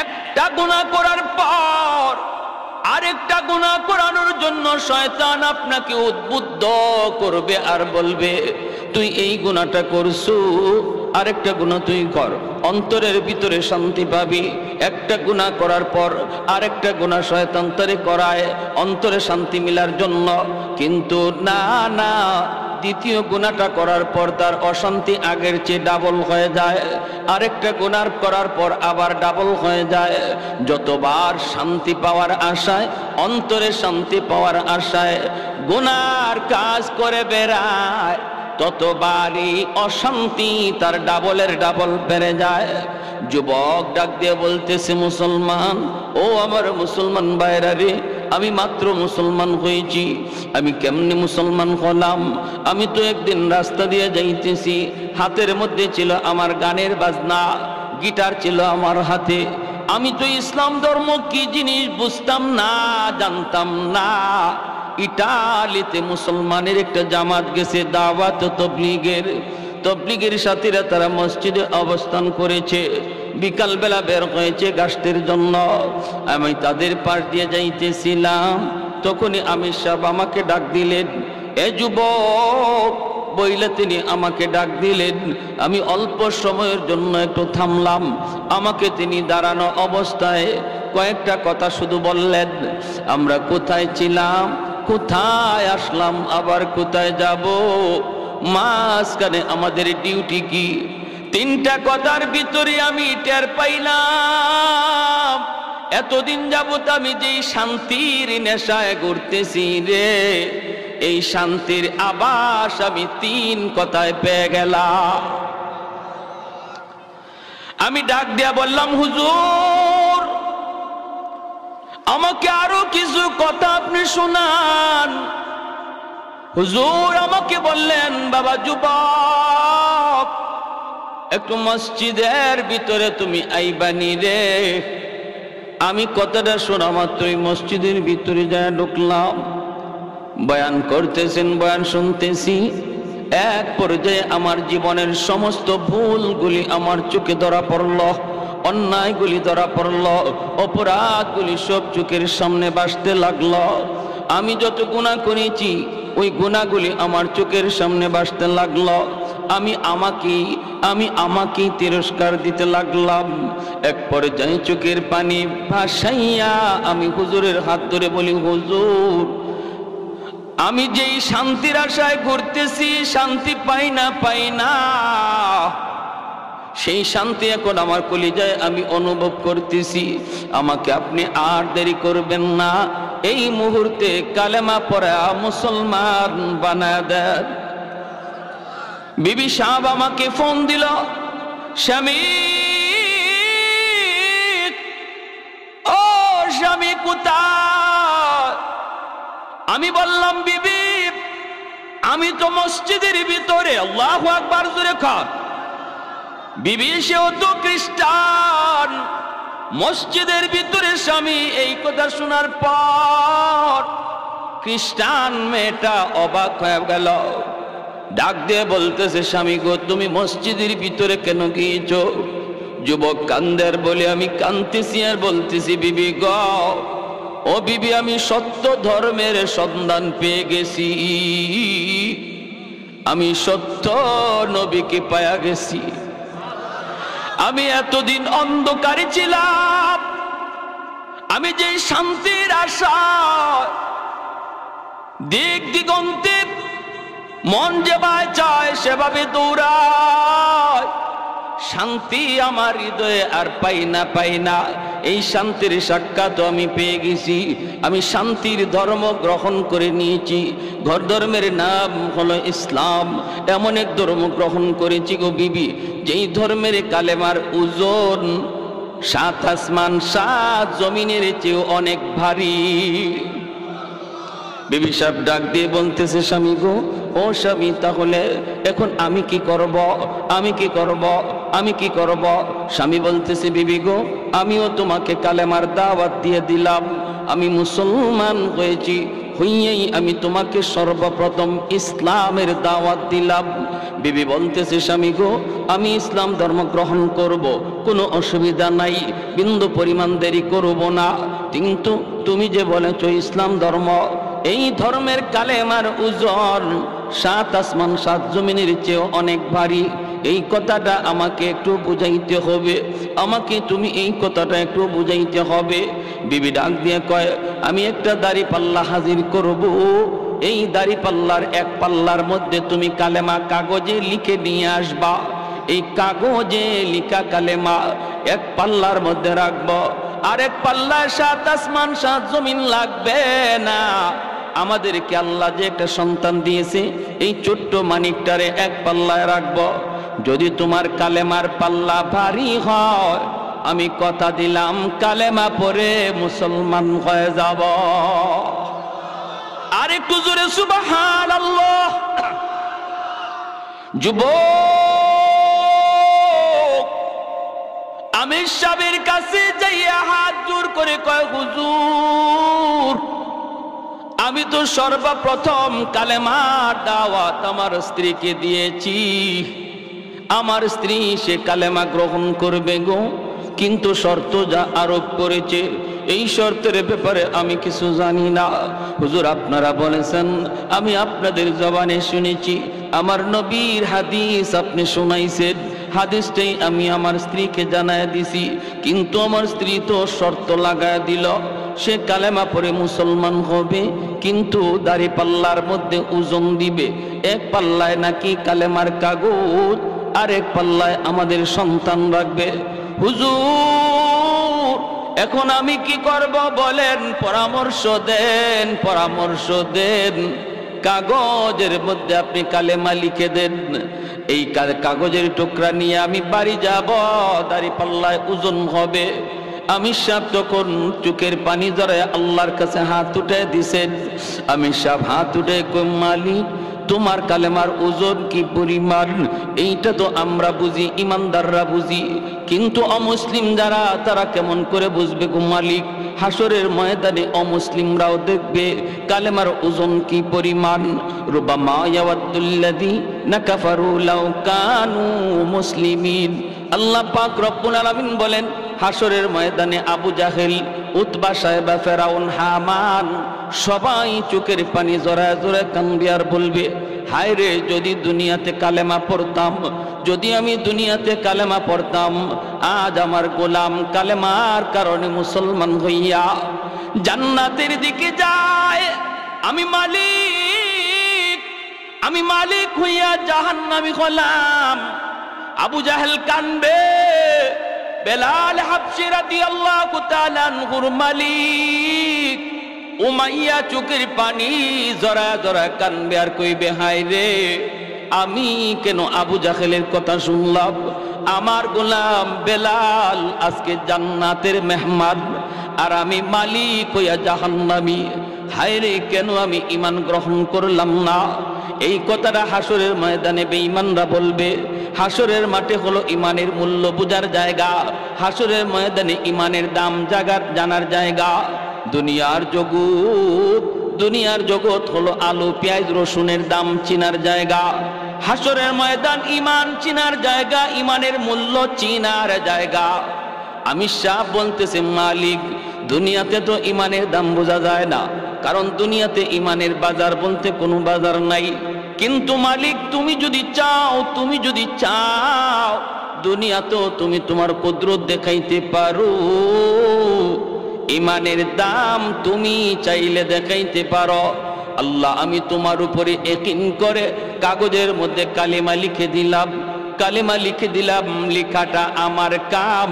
একটা গুনাহ করার পর আরেকটা গুনাহ করানোর জন্য শয়তান আপনাকে উদ্বুদ্ধ করবে আর বলবে, তুই এই গুনাহটা করছু, আরেকটা গুনাহ তুই কর, অন্তরের ভিতরে শান্তি পাবি। একটা গুনাহ করার পর আরেকটা গুনাহ শয়তান তারে করায় অন্তরে শান্তি মিলার জন্য, কিন্তু না, দ্বিতীয় গুনাহটা করার পর তার অশান্তি আগের চেয়ে ডাবল হয়ে যায়, আরেকটা গুনাহ করার পর আবার ডাবল হয়ে যায়। যতবার শান্তি পাওয়ার আশায়, অন্তরে শান্তি পাওয়ার আশায় গুনার কাজ করে বেড়ায়, ততবারই অশান্তি তার ডাবলের ডাবল বেড়ে যায়। যুবক ডাক দিয়ে বলতেছে, মুসলমান, ও আমার মুসলমান ভাইরা রে, আমি মাত্র মুসলমান হয়েছি। আমি কেমনে মুসলমান হলাম? আমি তো একদিন রাস্তা দিয়ে যাইতেছি, হাতের মধ্যে ছিল আমার গানের বাজনা, গিটার ছিল আমার হাতে। আমি তো ইসলাম ধর্ম কি জিনিস বুঝতাম না, জানতাম না। ইটালিতে মুসলমানের একটা জামাত গেছে, দাওয়াত তবলিগের সাথীরা তারা মসজিদে অবস্থান করেছে, বিকালবেলা বের হয়েছে গাছের জন্য। আমি তাদের পাশ দিয়ে যাইতেছিলাম, তখনই আমির সাহেব আমাকে ডাক দিলেন, এ যুবক বইলে তিনি আমাকে ডাক দিলেন। আমি অল্প সময়ের জন্য একটু থামলাম, আমাকে তিনি দাঁড়ানো অবস্থায় কয়েকটা কথা শুধু বললেন। আমরা কোথায় ছিলাম, কোথায় আসলাম, আবার কোথায় যাব, মাঝখানে আমাদের ডিউটি কি? 3টা কথার ভিতরে আমি টের পাইলাম এতদিন যাবত আমি যেই শান্তির নেশায় ঘুরতেছি রে, এই শান্তির আভাস আমি 3 কথায় পেয়ে গেলাম। আমি ডাক দিয়া বললাম, হুজুর আমাকে আরো কিছু কথা আপনি শোনান। হুজুর আমাকে বললেন, বাবা যুবক, একটু মসজিদের ভিতরে তুমি আইবানি রে। আমি কথাটা শোনা মাত্রই মসজিদের ভিতরে যায় ঢুকলাম। বয়ান করতেছেন, বয়ান শুনতেছি। এক পর্যায়ে আমার জীবনের সমস্ত ভুলগুলি আমার চোখে ধরা পড়ল, অন্যায়গুলি ধরা পড়ল, অপরাধগুলি সব চোখের সামনে ভাসতে লাগলো। আমি যত গুনাহ করেছি ওই গুনাহগুলি আমার চোখের সামনে ভাসতে লাগলো। আমি আমাকেই তিরস্কার দিতে লাগলাম। এক পর্যায়ে চোখের পানি ভাসাইয়া আমি হুজুরের হাত ধরে বলি, হুজুর আমি যেই শান্তির আশায় ঘুরতেছি, শান্তি পাই না, সেই শান্তি এখন আমার কলিজায় আমি অনুভব করতেছি। আমাকে আপনি আর দেরি করবেন না, এই মুহূর্তে কালেমা পড়া মুসলমান বানায় দেন। বিবি সাহেব আমাকে ফোন দিল, স্বামী, ও স্বামী কোথায়? আমি বললাম, বিবি আমি তো মসজিদের ভিতরে। আল্লাহু আকবার, জোরে খান। বিবি সেও তো খ্রিস্টান, মসজিদের ভিতরে স্বামী। এই কথা শোনার পর খ্রিস্টান মেয়েটা অবাক হয়ে গেল, ডাক দিয়ে বলতেছে, স্বামী গো, তুমি মসজিদের ভিতরে কেন গিয়েছো? যুবক কান্দের বলে, আমি কাঁদতেছি আর বলতেছি, বিবি গো, ও বিবি, আমি সত্য ধর্মের সন্ধান পেয়ে গেছি, আমি সত্য নবীকে পায়া গেছি। আমি এতদিন অন্ধকারে ছিলাম, আমি যে শান্তির আশা দিক দিগন্তে মন যেভাবে চায় সেভাবে দৌড়ায়, শান্তি আমার হৃদয়ে আর পাই না। এই শান্তির সাক্ষাৎ আমি পেয়ে গেছি। আমি শান্তির ধর্ম গ্রহণ করে নিয়েছি। ঘর ধর্মের নাম হলো ইসলাম। এমন এক ধর্ম গ্রহণ করেছি গো বিবি, যেই ধর্মের কালেমার ওজন 7 আসমান 7 জমিনের চেয়েও অনেক ভারী। বিবি সাহেব ডাক দিয়ে বলতেছে, স্বামী গো, ও স্বামী, তাহলে এখন আমি কি করব? স্বামী বলতেছে, বিবি গো, আমিও তোমাকে কালেমার দাওয়াত দিয়ে দিলাম। আমি মুসলমান হয়েছি, হইয়েই আমি তোমাকে সর্বপ্রথম ইসলামের দাওয়াত দিলাম। বিবি বলতেছে, স্বামী গো, আমি ইসলাম ধর্ম গ্রহণ করব, কোনো অসুবিধা নাই, বিন্দু পরিমাণ দেরি করব না। কিন্তু তুমি যে বলেছো ইসলাম ধর্ম, এই ধর্মের কালেমার ওজন 7 আসমান 7 জমিনের চেয়েও অনেক ভারী। এই কথাটা আমাকে একটু বুঝাইতে হবে, আমাকে তুমি এই কথাটা একটু বুঝাইতে হবে। বিবি ডাক দিয়ে কয়, আমি একটা দাড়ি পাল্লা হাজির করব, এই দাড়ি পাল্লার এক পাল্লার মধ্যে তুমি কালেমা কাগজে লিখে নিয়ে আসবা। এই কাগজে লিখা কালেমা এক পাল্লার মধ্যে রাখবো, আর এক পাল্লায় 7 আসমান 7 জমিন লাগবে না। আমাদেরকে আল্লাহ যে একটা সন্তান দিয়েছে, এই ছোট্ট মানিকটারে এক পাল্লায় রাখবো। যদি তোমার কালেমার পাল্লা ভারী হয়, আমি কথা দিলাম কালেমা পড়ে মুসলমান হয়ে যাব। আর একটু জোরে সুবহানাল্লাহ। যুবক আমির সাহেবের কাছে যাইয়া হাত জোর করে কয়, হুজুর, আমি তো সর্বপ্রথম কালেমার দাওয়াত আমার স্ত্রীকে দিয়েছি, আমার স্ত্রী সে কালেমা গ্রহণ করবে গো, কিন্তু শর্ত যা আরোপ করেছে, এই শর্তের ব্যাপারে আমি কিছু জানি না। হুজুর, আপনারা বলেছেন, আমি আপনাদের জবানে শুনেছি, আমার নবীর হাদিস আপনি শুনাইছেন, হাদিসটাই আমি আমার স্ত্রীকে জানায় দিছি, কিন্তু আমার স্ত্রী তো শর্ত লাগায় দিল, সে কালেমা পড়ে মুসলমান হবে, কিন্তু দাড়ি পাল্লার মধ্যে ওজন দিবে। এক পাল্লায় নাকি কালেমার কাগজ, আর এক পাল্লায় আমাদের সন্তান রাখবে। হুজুর, এখন আমি কি করব বলেন, পরামর্শ দেন। কাগজের মধ্যে আপনি কালেমা লিখে দেন। এই কাগজের টুকরা নিয়ে আমি বাড়ি যাব, দাড়ি পাল্লায় ওজন হবে। আমি সাহেব তখন চোখের পানি জড়ায় আল্লাহর কাছে হাত উঠে দিছেন। আমি সাহেব হাত উঠে কই, মালিক, তোমার কালেমার ওজন কি পরিমাণ, এইটা তো আমরা বুঝি, ইমানদাররা বুঝি, কিন্তু অমুসলিম যারা, তারা কেমন করে বুঝবে গো মালিক? হাসরের ময়দানে অমুসলিমরাও দেখবে কালেমার ওজন কি পরিমাণ। রুবামা ইয়াওয়াদুল্লাযীনা কাফারু লাউ কানু মুসলিমিন। আল্লাহ পাক রব্বুল আলামিন বলেন, হাসরের ময়দানে আবু জাহেল, উতবা, সাহেবা, ফেরাউন, হামান সবাই চোখের পানি জড়ায় জড়ায় কান্দবে আর বলবে, হায় রে, যদি দুনিয়াতে কালেমা পড়তাম, যদি আমি দুনিয়াতে কালেমা পড়তাম, আজ আমার গোলাম কালেমার কারণে মুসলমান হইয়া জান্নাতের দিকে যায়, আমি মালিক আমি মালিক হইয়া জাহান্নামী হলাম। আবু জাহেল কানবে, বেলাল হাবশী রাদিয়াল্লাহু তাআলা আনহুর মালিক উমাইয়া চোখের পানি জরা জরা কানবে আর কইবে, হায় রে আমি কেন আবু জাহেলের কথা শুনলাম? আমার গোলাম বেলাল আজকে জান্নাতের মেহমান, আর আমি মালিক হইয়া জাহান্নামী। হায় রে কেন আমি ঈমান গ্রহণ করলাম না? এই কথাটা হাসরের ময়দানে বেঈমানরা বলবে। হাসরের মাঠে হলো ঈমানের মূল্য বোঝার জায়গা, হাসরের ময়দানে ঈমানের দাম জানার জায়গা। দুনিয়ার জগৎ হলো আলু পেঁয়াজ রসুনের দাম চিনার জায়গা। হাসরের ময়দান ঈমান চিনার জায়গা, ঈমানের মূল্য চিনার জায়গা। আমি সাহেব বলতেছে, মালিক দুনিয়াতে তো ঈমানের দাম বোঝা যায় না, কারণ দুনিয়াতে ঈমানের বাজার বলতে কোনো বাজার নাই। কিন্তু মালিক তুমি যদি চাও দুনিয়াতেও তুমি তোমার কুদরত দেখাইতে পারো। ঈমানের দাম তুমি চাইলে দেখাইতে পারো। আল্লাহ আমি তোমার উপরে ইয়াকিন করে কাগজের মধ্যে কালিমা লিখে দিলাম, লেখাটা আমার কাম,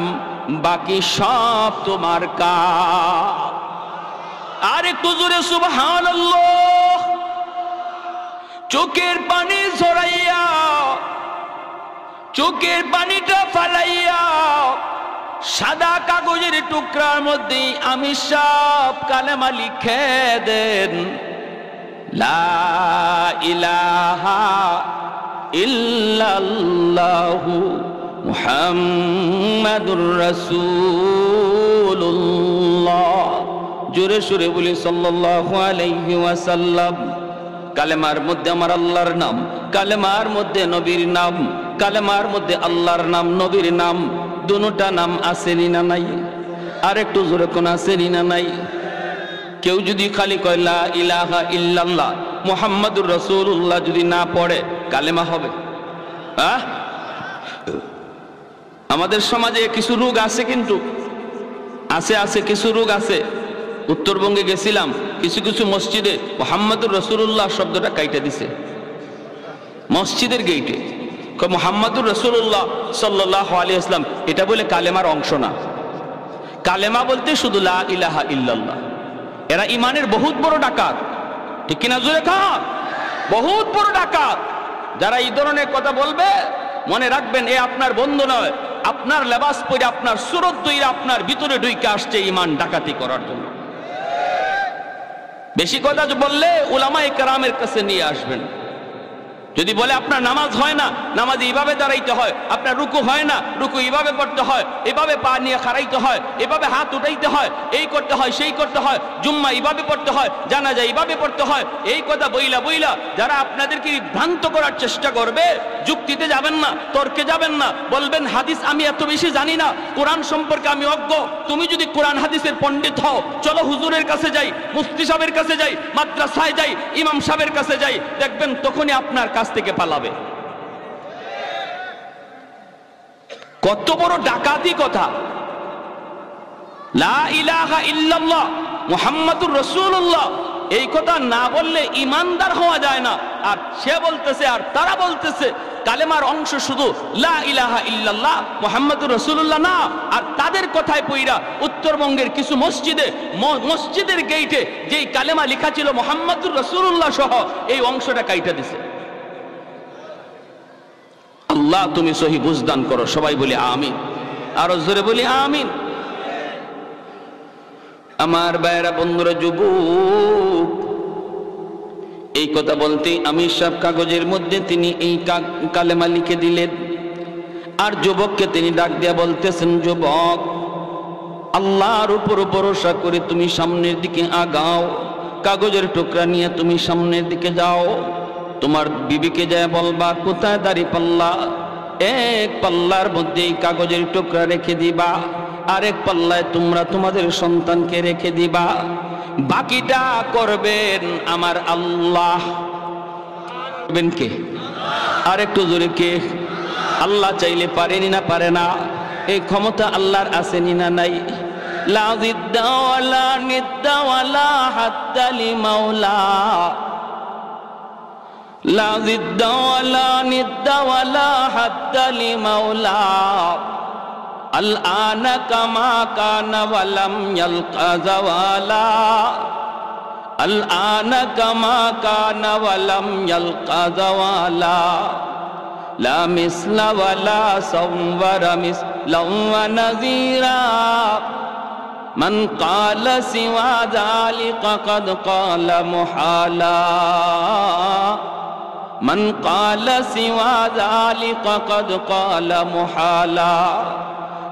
বাকি সব তোমার কাম। আর একটু জোরে সুবহানাল্লাহ। চোখের পানি ঝরাইয়া, চোখের পানিটা ফালাইয়া সাদা কাগজের টুকরার মধ্যে আমি সব কালেমা লিখে দেন। লা ইলাহা ইল্লাল্লাহু মুহাম্মাদুর রাসূলুল্লাহ। জোরে সুরে বলি সাল্লাল্লাহু আলাইহি ওয়াসাল্লাম। কালেমার মধ্যে আমার আল্লাহর নাম, কালেমার মধ্যে নবীর নাম, কালেমার মধ্যে আল্লাহর নাম নবীর নাম, দুটোটা নাম আসেনি না নাই? আর একটু জোরে কোন আসেনি না নাই? কেউ যদি খালি কয় লা ইলাহা ইল্লাল্লাহ মুহাম্মাদুর রাসূলুল্লাহ যদি না পড়ে কালেমা হবে? আমাদের সমাজে কিছু রোগ আছে, কিন্তু আছে কিছু রোগ আছে। উত্তরবঙ্গে গেছিলাম, কিছু মসজিদে মুহাম্মাদুর রাসূলুল্লাহ শব্দটা কাইটা দিছে মসজিদের গেইটে। মুহাম্মাদুর রাসূলুল্লাহ সাল্লাল্লাহু আলাইহি ওয়াসাল্লাম এটা বলে কালেমার অংশ না। কালেমা বলতে শুধু লা ইলাহা ইল্লাল্লাহ। এরা ইমানের বহুত বড় ডাকাত, ঠিক কিনা জোরে খান? বহুত বড় ডাকাত। যারা এই ধরনের কথা বলবে মনে রাখবেন, এ আপনার বন্ধু নয়, আপনার লেবাস পরে আপনার সুরত দইরা আপনার ভিতরে ঢুইকে আসছে ইমান ডাকাতি করার জন্য। বেশি কথা বললে উলামায়ে কেরামের কাছে নিয়ে আসবেন। যদি বলে আপনার নামাজ হয় না, নামাজে এইভাবে দাঁড়াইতে হয়, আপনার রুকু হয় না, রুকু এইভাবে করতে হয়, এভাবে পা নিয়ে খাড়াইতে হয়, এভাবে হাত উঠাইতে হয়, এই করতে হয় সেই করতে হয়, জুম্মা এইভাবে পড়তে হয়, জানাজা এইভাবে পড়তে হয়, এই কথা বইলা যারা আপনাদেরকে ভ্রান্ত করার চেষ্টা করবে, যুক্তিতে যাবেন না, তর্কে যাবেন না, বলবেন হাদিস আমি এত বেশি জানি না, কোরআন সম্পর্কে আমি অজ্ঞ। তুমি যদি কোরআন হাদিসের পণ্ডিত হও, চলো হুজুরের কাছে যাই, মুফতি সাহেবের কাছে যাই, মাদ্রাসায় যাই, ইমাম সাহেবের কাছে যাই, দেখবেন তখনই আপনার কাছ থেকে পালাবে। কত বড় ডাকাতি কথা! লা ইলাহা ইল্লাল্লাহ মুহাম্মাদুর রাসূলুল্লাহ এই কথা না বললে ইমানদার হওয়া যায় না। আর সে বলতেছে, আর তারা বলতেছে কালেমার অংশ শুধু লা ইলাহা ইল্লাল্লাহ মুহাম্মাদুর রাসূলুল্লাহ না। আর তাদের কথায় পইরা উত্তরবঙ্গের কিছু মসজিদের গেইটে যেই কালেমা লেখা ছিল মুহাম্মাদুর রাসূলুল্লাহ সহ এই অংশটা কাইটা দিছে। আল্লাহ তুমি সহি বুঝদান করো। সবাই বলি আমিন, আরো জোরে বলি আমিন। আমার ভাইয়েরা, বন্ধুরা, যুবক, এই কথা বলতে আমি সব কাগজের মধ্যে তিনি এই কালেমা লিখে দিলেন। আর যুবককে তিনি ডাক দিয়া বলতেছেন, যুবক আল্লাহর উপর ভরসা করে তুমি সামনের দিকে আগাও, কাগজের টুকরা নিয়ে তুমি সামনের দিকে যাও। তোমার বিবিকে যায় বলবা কোথায় দাড়ি পাল্লা, এক পাল্লার মধ্যে এই কাগজের টুকরা রেখে দিবা, আরেক পাল্লায় তোমরা তোমাদের সন্তানকে রেখে দিবা, বাকিটা করবেন আমার আল্লাহ। করবেন কে? আর একটু জোরে কে? আল্লাহ চাইলে পারেনি না পারে না? এই ক্ষমতা আল্লাহর আসেনি না নাই? লা জিদ্দা ওয়ালা নিদ্দা ওয়ালা হাত্তা লিমাওলা লা জিদ্দা ওয়ালা নিদ্দা ওয়ালা হাদ্দা লিমাওলা আল আনা কামা কানা ওয়ালাম ইয়ালকা জাওয়ালা আল আনা কামা কানা ওয়ালাম ইয়ালকা জাওয়ালা লা মিসলা ওয়ালা সাওয়ারা মিসলাম ওয়া নাযীরা মান ক্বালা সিওয়া যালিকা ক্বাদ ক্বালা মুহালা মান ক্বালা সিওয়া যালিকা ক্বাদ ক্বালা মুহালা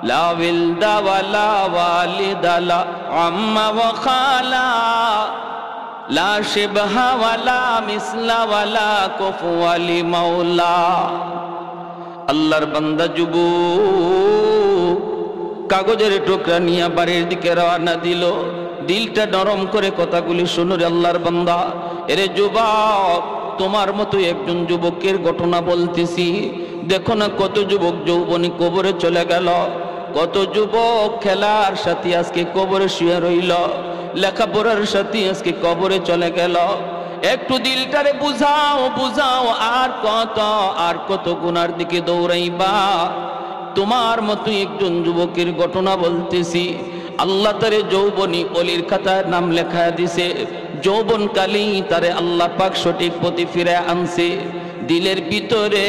লা ওয়ালদা ওয়ালা ওয়ালিদা লা আম্মা ওয়া খালা লা শিবহা ওয়ালা মিসলা ওয়ালা কুফুয়া লিমাওলা। আল্লাহর বান্দা যুবক কাগজের টুকরা নিয়ে বাড়ির দিকে রওনা দিল। দিলটা নরম করে কথাগুলি শুনো রে আল্লাহর বান্দা। এরে যুবক, তোমার মতো একজন যুবকের ঘটনা বলতেছি। দেখো না কত যুবক যৌবনী কবরে চলে গেল, কত যুবক খেলার সাথে আজকে কবরে শুয়ে রইল, লেখাপড়ার সাথে আজকে কবরে চলে গেল। একটু দিলটারে বুঝাও বুঝাও, আর কত গুনার দিকে দৌড়াইবা। তোমার মতো একজন যুবকের ঘটনা বলতেছি। আল্লাহ তারে যৌবনী অলির খাতায় নাম লেখা দিছে। যৌবন কালেই তারে আল্লাহ পাক সঠিক পথে ফিরে আনছে। দিলের ভিতরে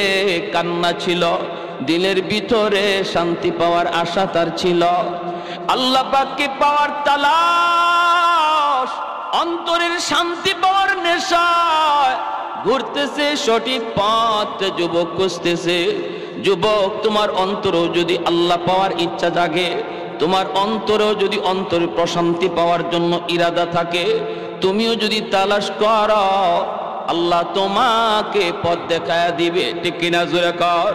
কান্না ছিল, দিলের ভিতরে শান্তি পাওয়ার আশা তার ছিল। আল্লাহ পাককে পাওয়ার তালাশ, অন্তরের শান্তি পাওয়ার নেশায় ঘুরতেছে সঠিক পথ যুবক খুঁজতেছে। যুবক, তোমার অন্তরেও যদি আল্লাহ পাওয়ার ইচ্ছা জাগে, তোমার অন্তরেও যদি অন্তরে প্রশান্তি পাওয়ার জন্য ইরাদা থাকে, তুমিও যদি তালাশ করো, আল্লাহ তোমাকে পথ দেখায়া দিবে। ঠিক কিনা জোরে কর।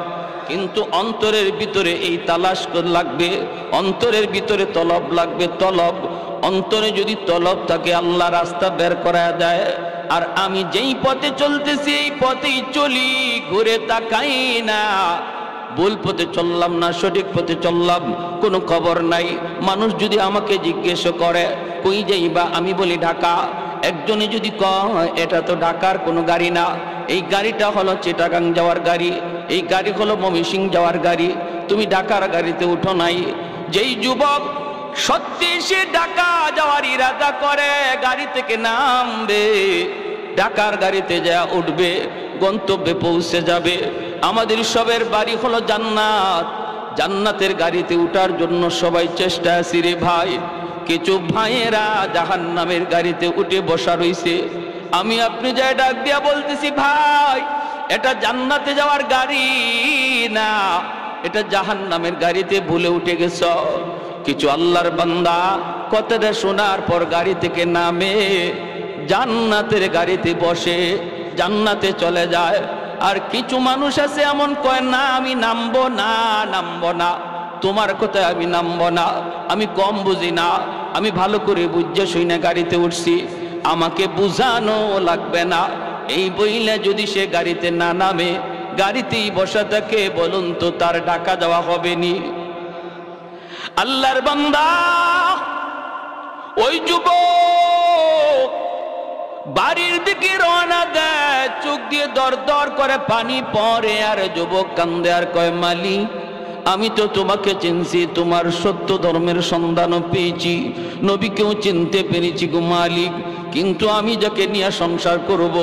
কিন্তু অন্তরের ভিতরে এই তালাশ লাগবে, অন্তরের ভিতরে তলব লাগবে, তলব। অন্তরে যদি তলব থাকে আল্লাহ রাস্তা বের করা দেয়। আর আমি যেই পথে চলতেছি এই পথেই চলি, ঘুরে তাকাই না। ভুল পথে চললাম না সঠিক পথে চললাম কোনো খবর নাই। মানুষ যদি আমাকে জিজ্ঞেস করে কই যাইবা, আমি বলি ঢাকা। একজনে যদি কয় এটা তো ঢাকার কোনো গাড়ি না, এই গাড়িটা হলো চিটাগাং যাওয়ার গাড়ি, এই গাড়ি হলো ময়মনসিংহ যাওয়ার গাড়ি, তুমি ঢাকার গাড়িতে উঠো নাই। যেই যুবক সত্যি সে ঢাকা যাওয়ার ইরাদা করে, গাড়ি থেকে নামবে, ঢাকার গাড়িতে যা উঠবে, গন্তব্যে পৌঁছে যাবে। আমাদের সবের বাড়ি হলো জান্নাত, জান্নাতের গাড়িতে উঠার জন্য সবাই চেষ্টা আছি রে ভাই। কিছু ভাইয়েরা জাহান্নামের গাড়িতে উঠে বসা রইছে। আমি আপনি যাই ডাক দিয়া বলতেছি, ভাই এটা জান্নাতে যাওয়ার গাড়ি না, এটা জাহান্নামের গাড়িতে ভুলে উঠে গেছ। কিছু আল্লাহর বান্দা কথাটা শোনার পর গাড়ি থেকে নামে, জান্নাতের গাড়িতে বসে জান্নাতে চলে যায়। আর কিছু মানুষ আছে এমন কয় না, আমি নামবো না, নামবো না, তোমার কথায় আমি নামবো না, আমি কম বুঝি না, আমি ভালো করে বুঝে শুনে গাড়িতে উঠছি, আমাকে বুঝানো লাগবে না। এই বইলে যদি সে গাড়িতে না নামে, গাড়িতেই বসা থাকে, বলুন তো তার ঢাকা যাওয়া হবে নি? আল্লাহর বান্দা ওই যুবক বাড়ির দিকে রওনা দেয়, চোখ দিয়ে দর দর করে পানি পড়ে। আর যুবক কান্দে আর কয়, মালিক আমি তো তোমাকে চিনছি, তোমার সত্য ধর্মের সন্ধানও পেয়েছি, নবীকেও চিনতে পেরেছি গো মালিক। কিন্তু আমি যাকে নিয়ে সংসার করব,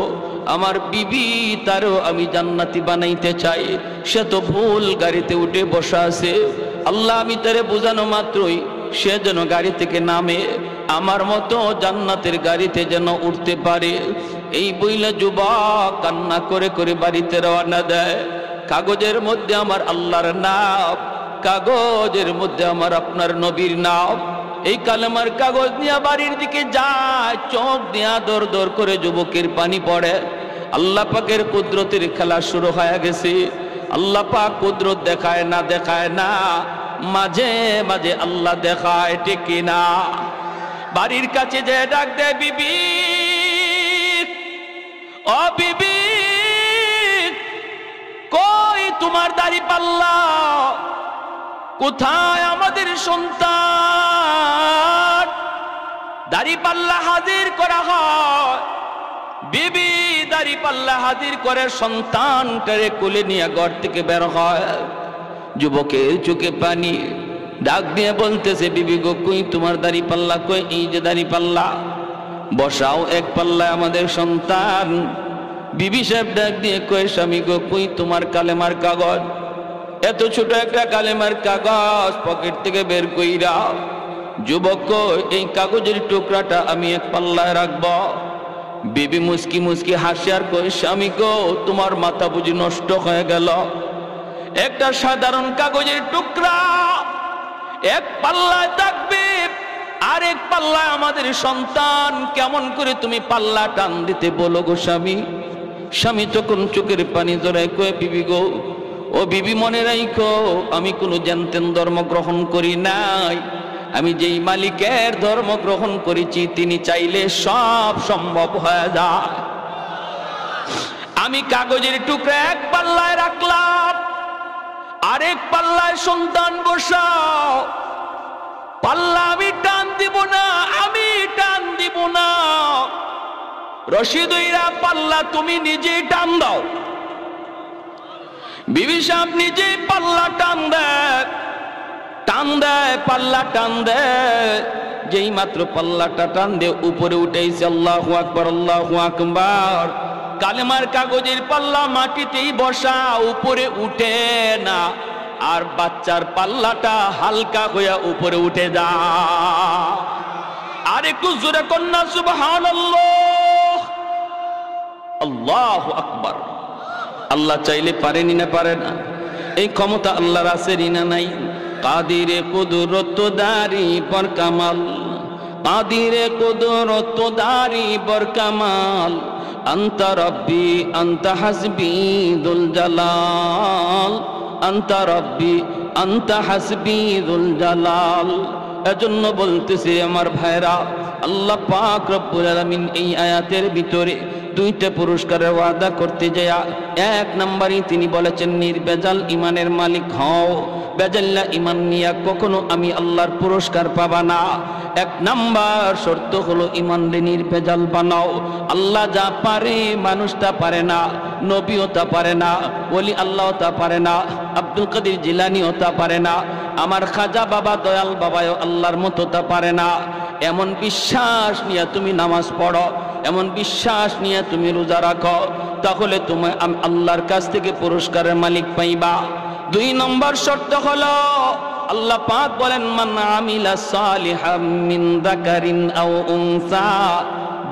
আমার বিবি, তারও আমি জান্নাতি বানাইতে চাই, সে তো ভুল গাড়িতে উঠে বসা আছে। আল্লাহ আমি তারে বোঝানো মাত্রই সে যেন গাড়ি থেকে নামে, আমার মতো জান্নাতের গাড়িতে যেন উঠতে পারে। এই বইলা যুবক কান্না করে করে বাড়িতে রওনা দেয়। কাগজের মধ্যে আমার আল্লাহর নাম, কাগজের মধ্যে আমার আপনার নবীর নাম। এই কালেমার কাগজ নিয়ে বাড়ির দিকে যায়, চোখ দিয়া দর দর করে যুবকের পানি পড়ে। আল্লাহ পাকের কুদরতের খেলা শুরু হয়ে গেছে। আল্লাহ পাক কুদরত দেখায় না, দেখায় না, মাঝে মাঝে আল্লাহ দেখায়, ঠিক কিনা? বাড়ির কাছে যে ডাক দেয়, বিবি, ও বিবি, কই তোমার দাড়ি পাল্লা? কোথায় আমাদের সন্তান? দাড়ি পাল্লা হাজির করা হয়। বিবি দাড়ি পাল্লা হাজির করে সন্তানটারে কোলে নিয়ে ঘর থেকে বের হয়। যুবকের চোখে পানি, ডাক দিয়ে বলতেছে, বিবি গো কই তোমার দাড়ি পাল্লা কই? এই যে দাড়ি পাল্লা, বসাও এক পাল্লায় আমাদের সন্তান। বিবি সাহেব ডাক দিয়ে কয়, স্বামী গো কই তোমার কালেমার কাগজ? এত ছোট একটা কালেমার কাগজ পকেট থেকে বের কইরা। যুবক কই, এই কাগজের টুকরাটা আমি এক পাল্লায় রাখবো। বিবি মুস্কি মুস্কি হাসি আর কই, স্বামী গো তোমার মাথা বুঝি নষ্ট হয়ে গেল? একটা সাধারণ কাগজের টুকরা এক পাল্লায় থাকবে, আরেক পাল্লায় আমাদের সন্তান, কেমন করে তুমি পাল্লা টান দিতে বলো গো স্বামী? স্বামী তখন চোখের পানি জড়ায় কয়ে, বিবি গো, ও বিবি মনে রাখো, আমি কোনো জানতেন ধর্ম গ্রহণ করি নাই। আমি যেই মালিকের ধর্ম গ্রহণ করেছি তিনি চাইলে সব সম্ভব হয়ে যায়। আমি কাগজের টুকরা এক পাল্লায় রাখলাম, আরেক পাল্লায় সন্তান বসাও। পাল্লা আমি টান দিব না, আমি টান দিব না। রশিদুইরা পাল্লা তুমি নিজেই টান দাও। বিবি সাহেব নিজেই পাল্লা টান দেয়, টান দেয়, পাল্লা টান দেয়। যেই মাত্র পাল্লাটা টান দিয়ে উপরে উঠেছে, আল্লাহু আকবার, আল্লাহু আকবার। কালেমার কাগজের পাল্লা মাটিতেই বসা, উপরে উঠে না। আর বাচ্চার পাল্লাটা হালকা হইয়া উপরে উঠে যায়। আর একটু জোরে কন্যা সুবহানাল্লাহ, আল্লাহু আকবার। আল্লাহ চাইলে পারেনি না পারে না? এই ক্ষমতা আল্লাহর আছে না নাই? কাদিরে কুদরত দারি বর কামাল, কাদিরে কুদরত দারি বর কামাল। আনতা রব্বি আনতা হাসবি দুল জালাল, আনতা রব্বি আনতা হাসবি দুল জালাল। এজন্য বলতেছি আমার ভাইরা, আল্লাহ পাক রব্বুল আলামিন এই আয়াতের ভিতরে দুইটা পুরস্কারের ওয়াদা করতে যায়। এক নম্বরই তিনি বলেছেন, নির্বেজাল ইমানের মালিক হও। বেজাল্লা ইমান নিয়া কখনো আমি আল্লাহর পুরস্কার পাবা না। এক নাম্বার শর্ত হলো ইমানরে নির্বেজাল বানাও। আল্লাহ যা পারে মানুষ তা পারে না, নবীও তা পারে না, ওলি আল্লাহ তা পারে না, আব্দুল কাদের জিলানিও তা পারে না, আমার খাজা বাবা দয়াল বাবাও আল্লাহর মতো তা পারে না। এমন বিশ্বাস নিয়ে তুমি নামাজ পড়ো, এমন বিশ্বাস নিয়ে তুমি রোজা রাখো, তাহলে তুমি আল্লাহর কাছ থেকে পুরস্কারের মালিক পাইবা। দুই নম্বর শর্ত হলো, আল্লাহ পাক বলেন, মান আমিলা সালিহাম মিন যাকারিন আও উনসা।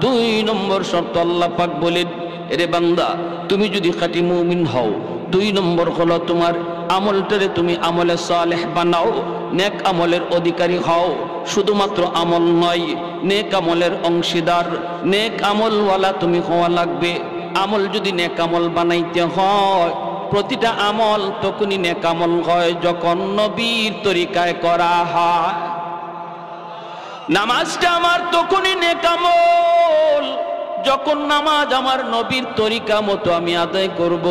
দুই নম্বর শর্ত আল্লাহ পাক বলেন, এরে বান্দা তুমি যদি খাঁটি মুমিন হও, দুই নম্বর হলো তোমার আমলটারে তুমি আমলে সালেহ বানাও, নেক আমলের অধিকারী হও। শুধুমাত্র আমল নয়, নেক আমলের অংশীদার, নেক আমলওয়ালা তুমি হওয়া লাগবে। আমল যদি নেক আমল বানাইতে হয়, প্রতিটা আমল তখনই নেক আমল হয় যখন নবীর তরিকায় করা হয়। নামাজটা আমার তখনই নেক আমল যখন নামাজ আমার নবীর তরিকা মতো আমি আদায় করব।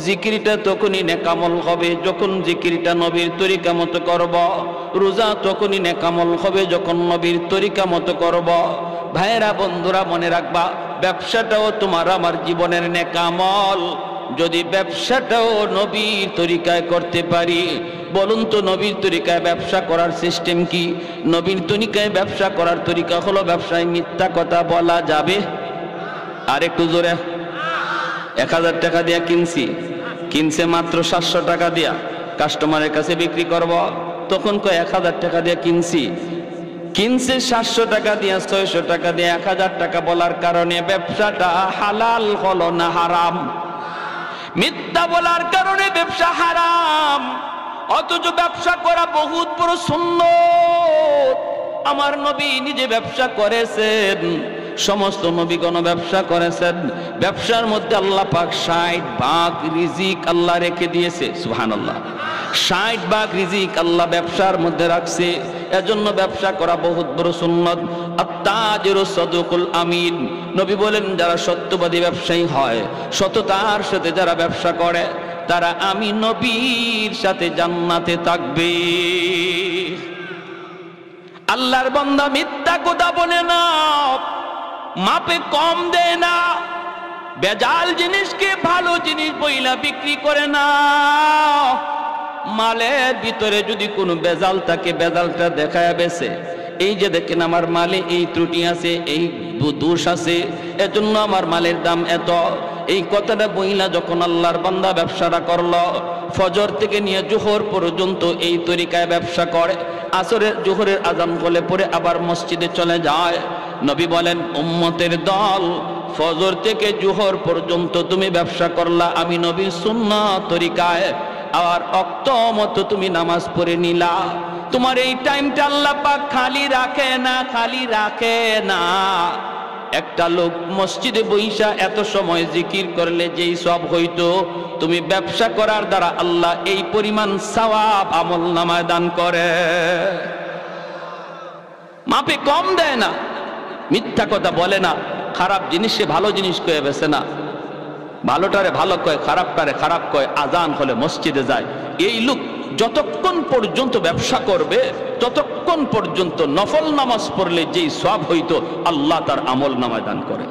জিকিরটা তখনই নেক আমল হবে যখন জিকিরটা নবীর তরিকা মতো করব। রোজা তখনই নেক আমল হবে যখন নবীর তরিকা মতো করব। ভাইয়েরা বন্ধুরা মনে রাখবা, ব্যবসাটাও তোমার আমার জীবনের নেক আমল। যদি ব্যবসাটাও নবীর তরিকায় করতে পারি, বলুন তো নবীর তরিকায় ব্যবসা করার সিস্টেম কি? নবীর তরিকায় ব্যবসা করার তরিকা হলো, ব্যবসায় মিথ্যা কথা বলা যাবে। আর একটু জোরে, 1000 টাকা দিয়া কিনছে মাত্র 700 টাকা দিয়া কাস্টমারের কাছে বিক্রি করব। তখন কয় 1000 টাকা দিয়া কিনছে 700 টাকা দিয়া, 600 টাকা দিয়া 1000 টাকা বলার কারণে ব্যবসাটা হালাল হলো না হারাম? মিথ্যা বলার কারণে ব্যবসা হারাম। অথচ ব্যবসা করা বহুত বড় সুন্নত। আমার নবী নিজে ব্যবসা করেছেন, সমস্ত নবীগণ ব্যবসা করেছেন। ব্যবসার মধ্যে আল্লাহ পাক 60 ভাগ রিজিক আল্লাহ রেখে দিয়েছে। সুবহানাল্লাহ, 60 ভাগ রিজিক আল্লাহ ব্যবসার মধ্যে রাখছে। এজন্য ব্যবসা করা বহুত বড় সুন্নত। আত-তাজিরু সাদুকুল আমিন, নবী বলেন যারা সত্যবাদী ব্যবসায়ী হয়, সততার সাথে যারা ব্যবসা করে, তারা আমি নবীর সাথে জান্নাতে থাকবে। আল্লাহর বান্দা মিথ্যা কথা বলে না, মাপে কম দেয় না, বেজাল জিনিসকে ভালো জিনিস বইলা বিক্রি করে না। মালের ভিতরে যদি কোনো বেজাল থাকে, বেজালটা দেখায় বেছে, এই যে দেখেন আমার মালে এই ত্রুটি আছে, এই দোষ আছে, এজন্য আমার মালের দাম এত। এই কথাটা বইলা যখন আল্লাহর বান্দা ব্যবসাটা করলো, ফজর থেকে নিয়ে জোহর পর্যন্ত এই তরিকায় ব্যবসা করে, আসরের জোহরের আজান হলে পরে আবার মসজিদে চলে যায়। নবী বলেন, উম্মতের দল, ফজর থেকে জোহর পর্যন্ত তুমি ব্যবসা করলা আমি নবীর সুন্নাত তরিকায়, আর অক্ত মতো তুমি নামাজ পড়ে নিলা। তোমার এই টাইমটা আল্লাহ পাক খালি রাখে না, খালি রাখে না। একটা লোক মসজিদে বইসা এত সময় জিকির করলে যেই সব হইতো, তুমি ব্যবসা করার দ্বারা আল্লাহ এই পরিমাণ সওয়াব আমল নামায় দান করে। মাপে কম দেয় না, মিথ্যা কথা বলে না, খারাপ জিনিসে ভালো জিনিস কয়ে বেছে না, ভালোটারে ভালো কয়, খারাপটারে খারাপ কয়। আজান হলে মসজিদে যায়। এই লোক যতক্ষণ পর্যন্ত ব্যবসা করবে, ততক্ষণ পর্যন্ত নফল নামাজ পড়লে যেই সওয়াব হইতো আল্লাহ তার আমল নামায় দান করে।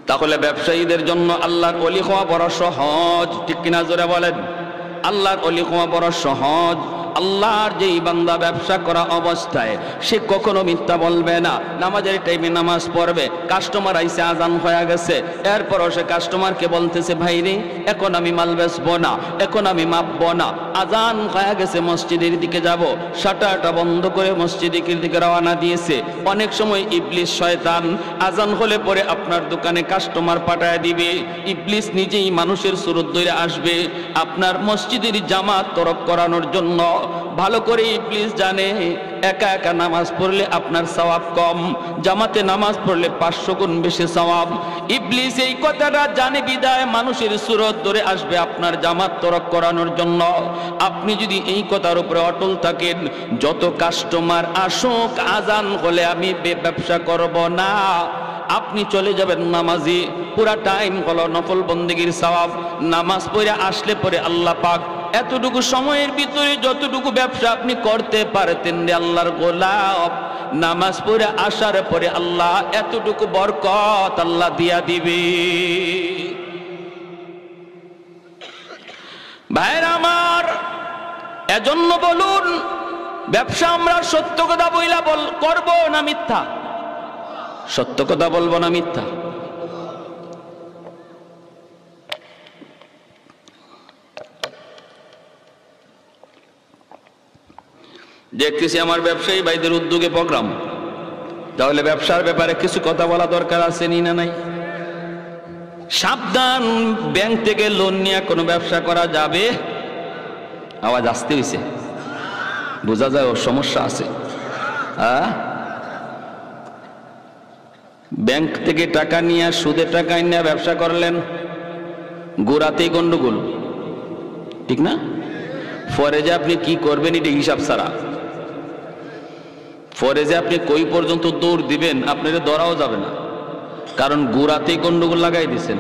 তাহলে ব্যবসায়ীদের জন্য আল্লাহর ওলি হওয়া বড় সহজ, ঠিক কিনা জোরে বলেন? আল্লাহর ওলি হওয়া বড় সহজ। আল্লাহর যেই বান্দা ব্যবসা করা অবস্থায় সে কখনো মিথ্যা বলবে না, নামাজের টাইমে নামাজ পড়বে। কাস্টমার আইসে, আজান হয়ে গেছে, এরপরও সে কাস্টমারকে বলতেছে, ভাই রে এখন আমি মাল বেচবো না, এখন আমি মাপবো না, আজান হয়ে গেছে, মসজিদের দিকে যাব। শাটারটা বন্ধ করে মসজিদের দিকে রওনা দিয়েছে। অনেক সময় ইবলিস শয়তান আজান হলে পরে আপনার দোকানে কাস্টমার পাঠায় দিবে। ইবলিস নিজেই মানুষের সুরত ধরে আসবে আপনার মসজিদের জামাত তরক করানোর জন্য। ভালো করে ইবলিস জানে একা একা নামাজ পড়লে আপনার সওয়াব কম, জামাতে নামাজ পড়লে 500 গুণ বেশি সওয়াব। ইবলিস এই কথাটা জানে বিদায় মানুষের সুরত ধরে আসবে আপনার জামাত তরক করানোর জন্য। আপনি যদি এই কথার উপরে অটল থাকেন, যত কাস্টমার আসুক, আজান হলে আমি ব্যবসা করব না, আপনি চলে যাবেন নামাজি। পুরা টাইম হলো নফল বন্দেগীর সওয়াব। নামাজ পড়ে আসলে পরে আল্লাহ পাক এতটুকু সময়ের ভিতরে যতটুকু ব্যবসা আপনি করতে পারতেন রে আল্লাহর গোলাম, নামাজ পড়ে আসার পরে আল্লাহ এতটুকু বরকত আল্লাহ দিয়া দিবে। ভাইরা আমার, এজন্য বলুন, ব্যবসা আমরা সত্য কথা বইলা করব না মিথ্যা? সত্য কথা বলবো না মিথ্যা? দেখতেছি আমার ব্যবসায়ী ভাইদের উদ্যোগে প্রোগ্রাম, তাহলে ব্যবসার ব্যাপারে কিছু কথা বলা দরকার আছে নি না নাই? সাবধান, ব্যাংক থেকে লোন নিয়ে কোনো ব্যবসা করা যাবে? আওয়াজ আসতে হইছে, বোঝা যায় ওর সমস্যা আছে। ব্যাংক থেকে টাকা নিয়ে সুদে টাকা নিয়ে ব্যবসা করলেন, গোড়াতেই গন্ডগোল, ঠিক না? পরে যে আপনি কি করবেন এটা হিসাব ছাড়া, পরে যে আপনি কই পর্যন্ত দৌড় দিবেন আপনাকে ধরাও যাবে না, কারণ গোড়াতেই গন্ডগোল লাগাই দিচ্ছেন।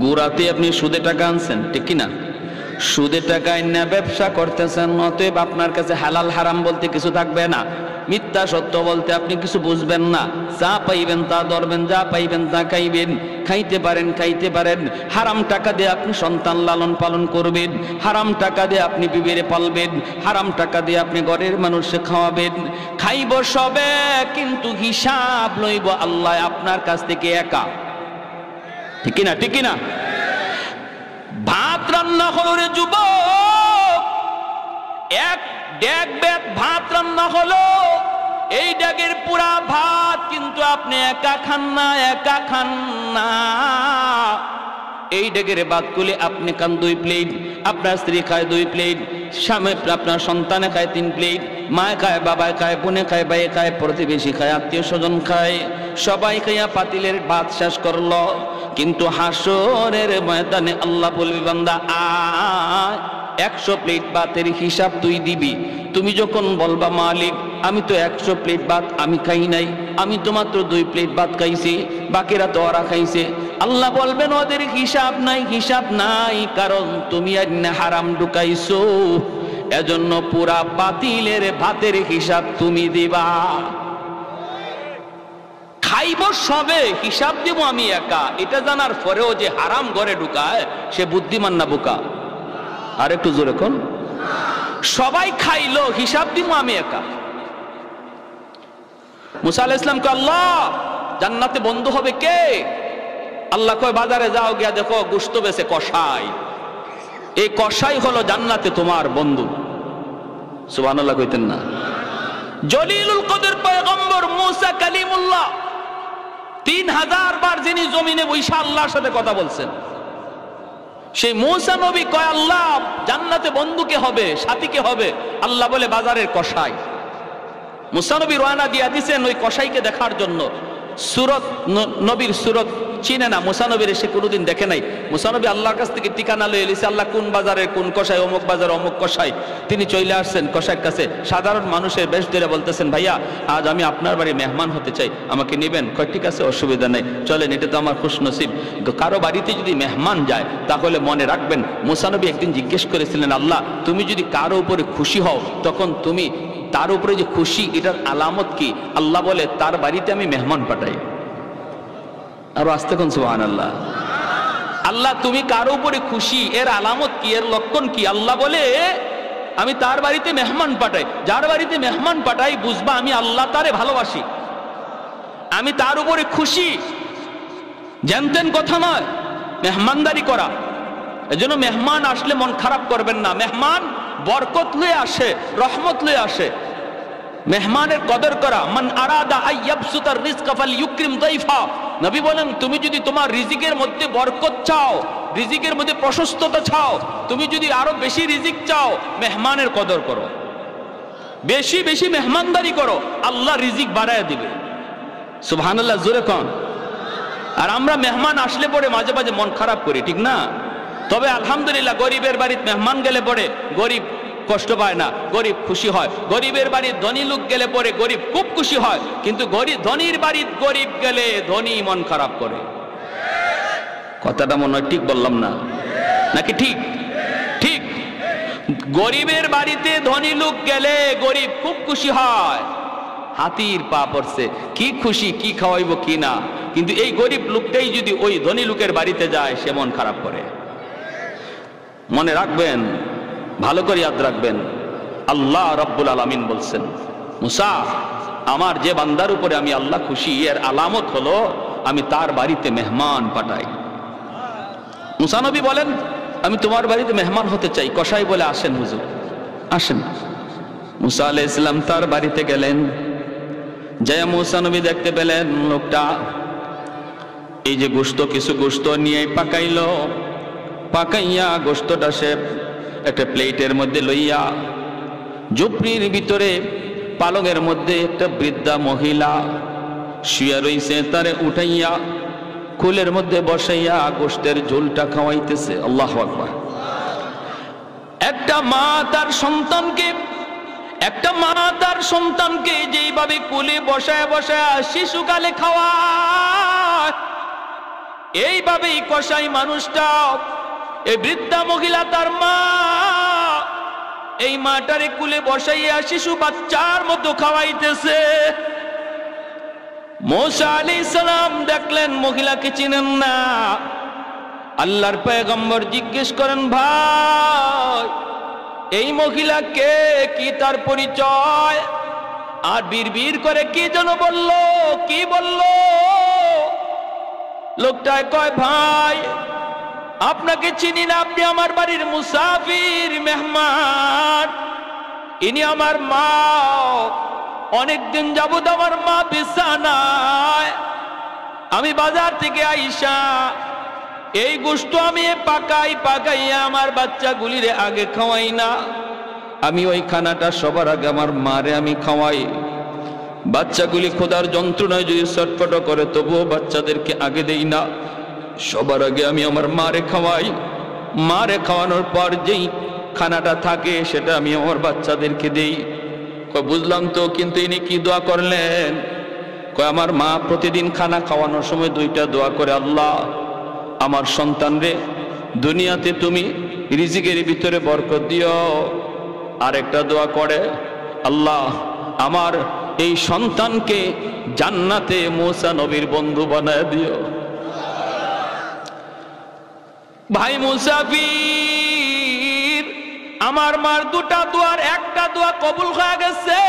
গোড়াতে আপনি সুদে টাকা আনছেন, ঠিক কিনা? সুদে টাকা এনে ব্যবসা করতেছেন, অতএব আপনার কাছে হালাল হারাম বলতে কিছু থাকবে না, মিথ্যা সত্য বলতে আপনি কিছু বুঝবেন না। যা পাইবেন তা ধরবেন, যা পাইবেন তা খাইবেন, খাইতে পারেন। হারাম টাকা দিয়ে আপনি সন্তান লালন পালন করবেন, হারাম টাকা দিয়ে আপনি বিবিরে পালবেন, হারাম টাকা দিয়ে আপনি ঘরের মানুষকে খাওয়াবেন। খাইব সবে, কিন্তু হিসাব লইব আল্লাহ আপনার কাছ থেকে একা, ঠিক কিনা? ঠিক কিনা? ভাত রান্না হলো রে যুবক, এক ডেক ভাত রান্না হলো, এই ডেকের পুরা ভাত কিন্তু আপনি একা খান না। এই ডেকের ভাত গুলি আপনি খান 2 প্লেট, আপনার স্ত্রী খায় 2 প্লেট, স্বামী আপনার সন্তানে খায় 3 প্লেট, মা খায়, বাবা খায়, বোনে খায়, ভাই খায়, প্রতিবেশী খায়, আত্মীয় স্বজন খায়, সবাই খাইয়া পাতিলের ভাত শেষ করলো। কিন্তু হাসরের ময়দানে আল্লাহ বলবে, বান্দা আয়, 100 প্লেট ভাতের হিসাব তুই দিবি। তুমি যখন বলবা, মালিক আমি তো 100 প্লেট ভাত আমি খাই নাই, আমি তো মাত্র 2 প্লেট ভাত খাইছি, বাকিরা তো ওরা খাইছে। আল্লাহ বলবেন, ওদের হিসাব নাই, কারণ তুমি হারাম ঢুকাইছো, এজন্য পুরা পাতিলের ভাতের হিসাব তুমি দিবা। খাইব সবে, হিসাব দিব আমি একা, এটা জানার পরেও যে হারাম ঘরে ঢুকায় সে বুদ্ধিমান না বোকা? আর একটু জোরে কোন। সবাই খাইলো, হিসাব দিব আমি একা। মুসা আলাইহিস সালাম কয় আল্লাহ জান্নাতে বন্ধু হবে কে? আল্লাহ কয় বাজারে যাও, গিয়া দেখো গোশত বেচে কসাই, এই কসাই হলো জান্নাতে তোমার বন্ধু। সুবহানাল্লাহ কইতেন না? জলিলুল কদর পয়গম্বর মুসা কালিমুল্লাহ 3000 বার যিনি জমিনে বৈশা আল্লাহর সাথে কথা বলছেন, সেই মুসা নবী কয় আল্লাহ জান্নাতে বন্ধু কে হবে, সাথী কে হবে? আল্লাহ বলে বাজারের কসাই। মুসা নবী রওনা দিয়া দিয়েছেন ওই কসাইকে দেখার জন্য। সুরত নবীর সুরত চিনে না, মুসা নবীর সে কোনোদিন দেখে নাই। মুসা নবী আল্লাহর কাছ থেকে ঠিকানা লয়ে এলিছে, আল্লাহ কোন বাজারের কোন কসাই, অমুক বাজার অমুক কসাই। তিনি চলে আসছেন কসাইয়ের কাছে, সাধারণ মানুষের বেশ ধরে বলতেছেন ভাইয়া আজ আমি আপনার বাড়ি মেহমান হতে চাই, আমাকে নেবেন? কয় ঠিক আছে অসুবিধা নেই, চলেন, এটা তো আমার খুশনসিব। কারো বাড়িতে যদি মেহমান যায় তাহলে মনে রাখবেন মুসা নবী একদিন জিজ্ঞেস করেছিলেন আল্লাহ তুমি যদি কারো উপরে খুশি হও তখন তুমি তার উপরে যে খুশি এটার আলামত কি? আল্লাহ বলে তার বাড়িতে আমি মেহমান পাঠাই। আর আসতে কোন সুবহানাল্লাহ। আল্লাহ তুমি কারো উপরে খুশি এর আলামত কি, এর লক্ষণ কি? আল্লাহ বলে আমি তার বাড়িতে মেহমান পাঠাই। যার বাড়িতে মেহমান পাঠাই বুঝবা আমি আল্লাহ তারে ভালোবাসি, আমি তার উপরে খুশি। জানতেন কথা নয়, মেহমানদারি করা। এজন্য মেহমান আসলে মন খারাপ করবেন না। মেহমান বরকত লয়ে আসে, রহমত লয়ে আসে। মেহমানের কদর করা। মান আরাদা আইয়াবসুতার রিজকা ফালইউকরিম দাইফা। নবী বলেন তুমি যদি তোমার রিজিকের মধ্যে বরকত চাও, রিজিকের মধ্যে প্রশস্ততা চাও, তুমি যদি আরো বেশি রিজিক চাও, মেহমানের কদর করো, বেশি বেশি মেহমানদারি করো, আল্লাহ রিজিক বাড়ায় দিবে। সুবহানাল্লাহ জোরে কোন। আর আমরা মেহমান আসলে পরে মাঝে মাঝে মন খারাপ করি, ঠিক না? তবে আলহামদুলিল্লাহ গরিবের বাড়িতে মেহমান গেলে পরে গরিব কষ্ট পায় না, গরিব খুশি হয়। গরিবের বাড়ি ধনী লোক গেলে পরে গরিব খুব খুশি হয়, কিন্তু ধনীর বাড়িতে গরিব গেলে ধনী মন খারাপ করে। কথাটা মনে হয় ঠিক বললাম না নাকি? ঠিক ঠিক। গরিবের বাড়িতে ধনী লোক গেলে গরিব খুব খুশি হয়, হাতির পা পড়ছে, কি খুশি, কি খাওয়াইব কি না। কিন্তু এই গরিব লোকটাই যদি ওই ধনী লোকের বাড়িতে যায় সে মন খারাপ করে। মনে রাখবেন, ভালো করে ইয়াদ রাখবেন, আল্লাহ রাব্বুল আলামিন বলছেন মুসা আমার যে বান্দার উপরে আমি আল্লাহ খুশি এর আলামত হলো আমি তার বাড়িতে মেহমান পাঠাই। মুসা নবী বলেন আমি তোমার বাড়িতে মেহমান হতে চাই। কসাই বলে আসেন হুজুর, আসেন। মুসা আলাইহিস সালাম তার বাড়িতে গেলেন। যায় মুসা নবী দেখতে পেলেন লোকটা এই যে গোশত, কিছু গোশত নিয়ে পাকাইলো, পাকাইয়া গোশতটা সে একটা প্লেটের মধ্যে লইয়া ঝুপড়ির ভিতরে পালঙের মধ্যে একটা বৃদ্ধা মহিলা শুয়ে রইছে, তারে উঠাইয়া কুলের মধ্যে বসাইয়া গোশতের ঝোলটা খাওয়াইতেছে। আল্লাহু আকবার। একটা মা তার সন্তানকে যেইভাবে কুলে বসায় বসায় শিশুকালে খাওয়ায়, এইভাবেই কসাই মানুষটা এই বৃদ্ধা মহিলা তার মা এই মাটারে কুলে বসাইয়া শিশু বাচ্চার মতো খাওয়াইতেছে। মুসা আলাইহিস সালাম দেখলেন মহিলাকে চিনেন না। আল্লাহর পয়গম্বর জিজ্ঞেস করেন ভাই এই মহিলা কে, কি তার পরিচয়? আর বিড়বিড় করে কি যেন বলল, কি বলল? লোকটায় কয় ভাই আপনাকে চিনি না, আপনি আমার বাড়ির মুসাফির মেহমান। ইনি আমার মা, অনেকদিন যাবত আমার মা বিছানায়, আমি বাজার থেকে আইসা এই গোশত আমি পাকাইয়া আমার বাচ্চাগুলিরে আগে খাওয়াই না, আমি ওই খানাটা সবার আগে আমার মারে আমি খাওয়াই। বাচ্চাগুলি খোদার যন্ত্রণায় যদি ছটফট করে তবুও বাচ্চাদেরকে আগে দেই না, সবার আগে আমি আমার মারে খাওয়াই। মারে খাওয়ানোর পর যেই খানাটা থাকে সেটা আমি আমার বাচ্চাদেরকে দেই। কয় বুঝলাম তো, কিন্তু ইনি কি দোয়া করলেন? কয় আমার মা প্রতিদিন খানা খাওয়ানোর সময় দুইটা দোয়া করে, আল্লাহ আমার সন্তান রে দুনিয়াতে তুমি রিজিকের ভিতরে বরকত দিও। আর একটা দোয়া করে, আল্লাহ আমার এই সন্তানকে জান্নাতে মুসা নবীর বন্ধু বানায় দিও। ভাই মুসাফির, আমার মার দুটা দোয়ার একটা দোয়া কবুল হয়ে গেছে।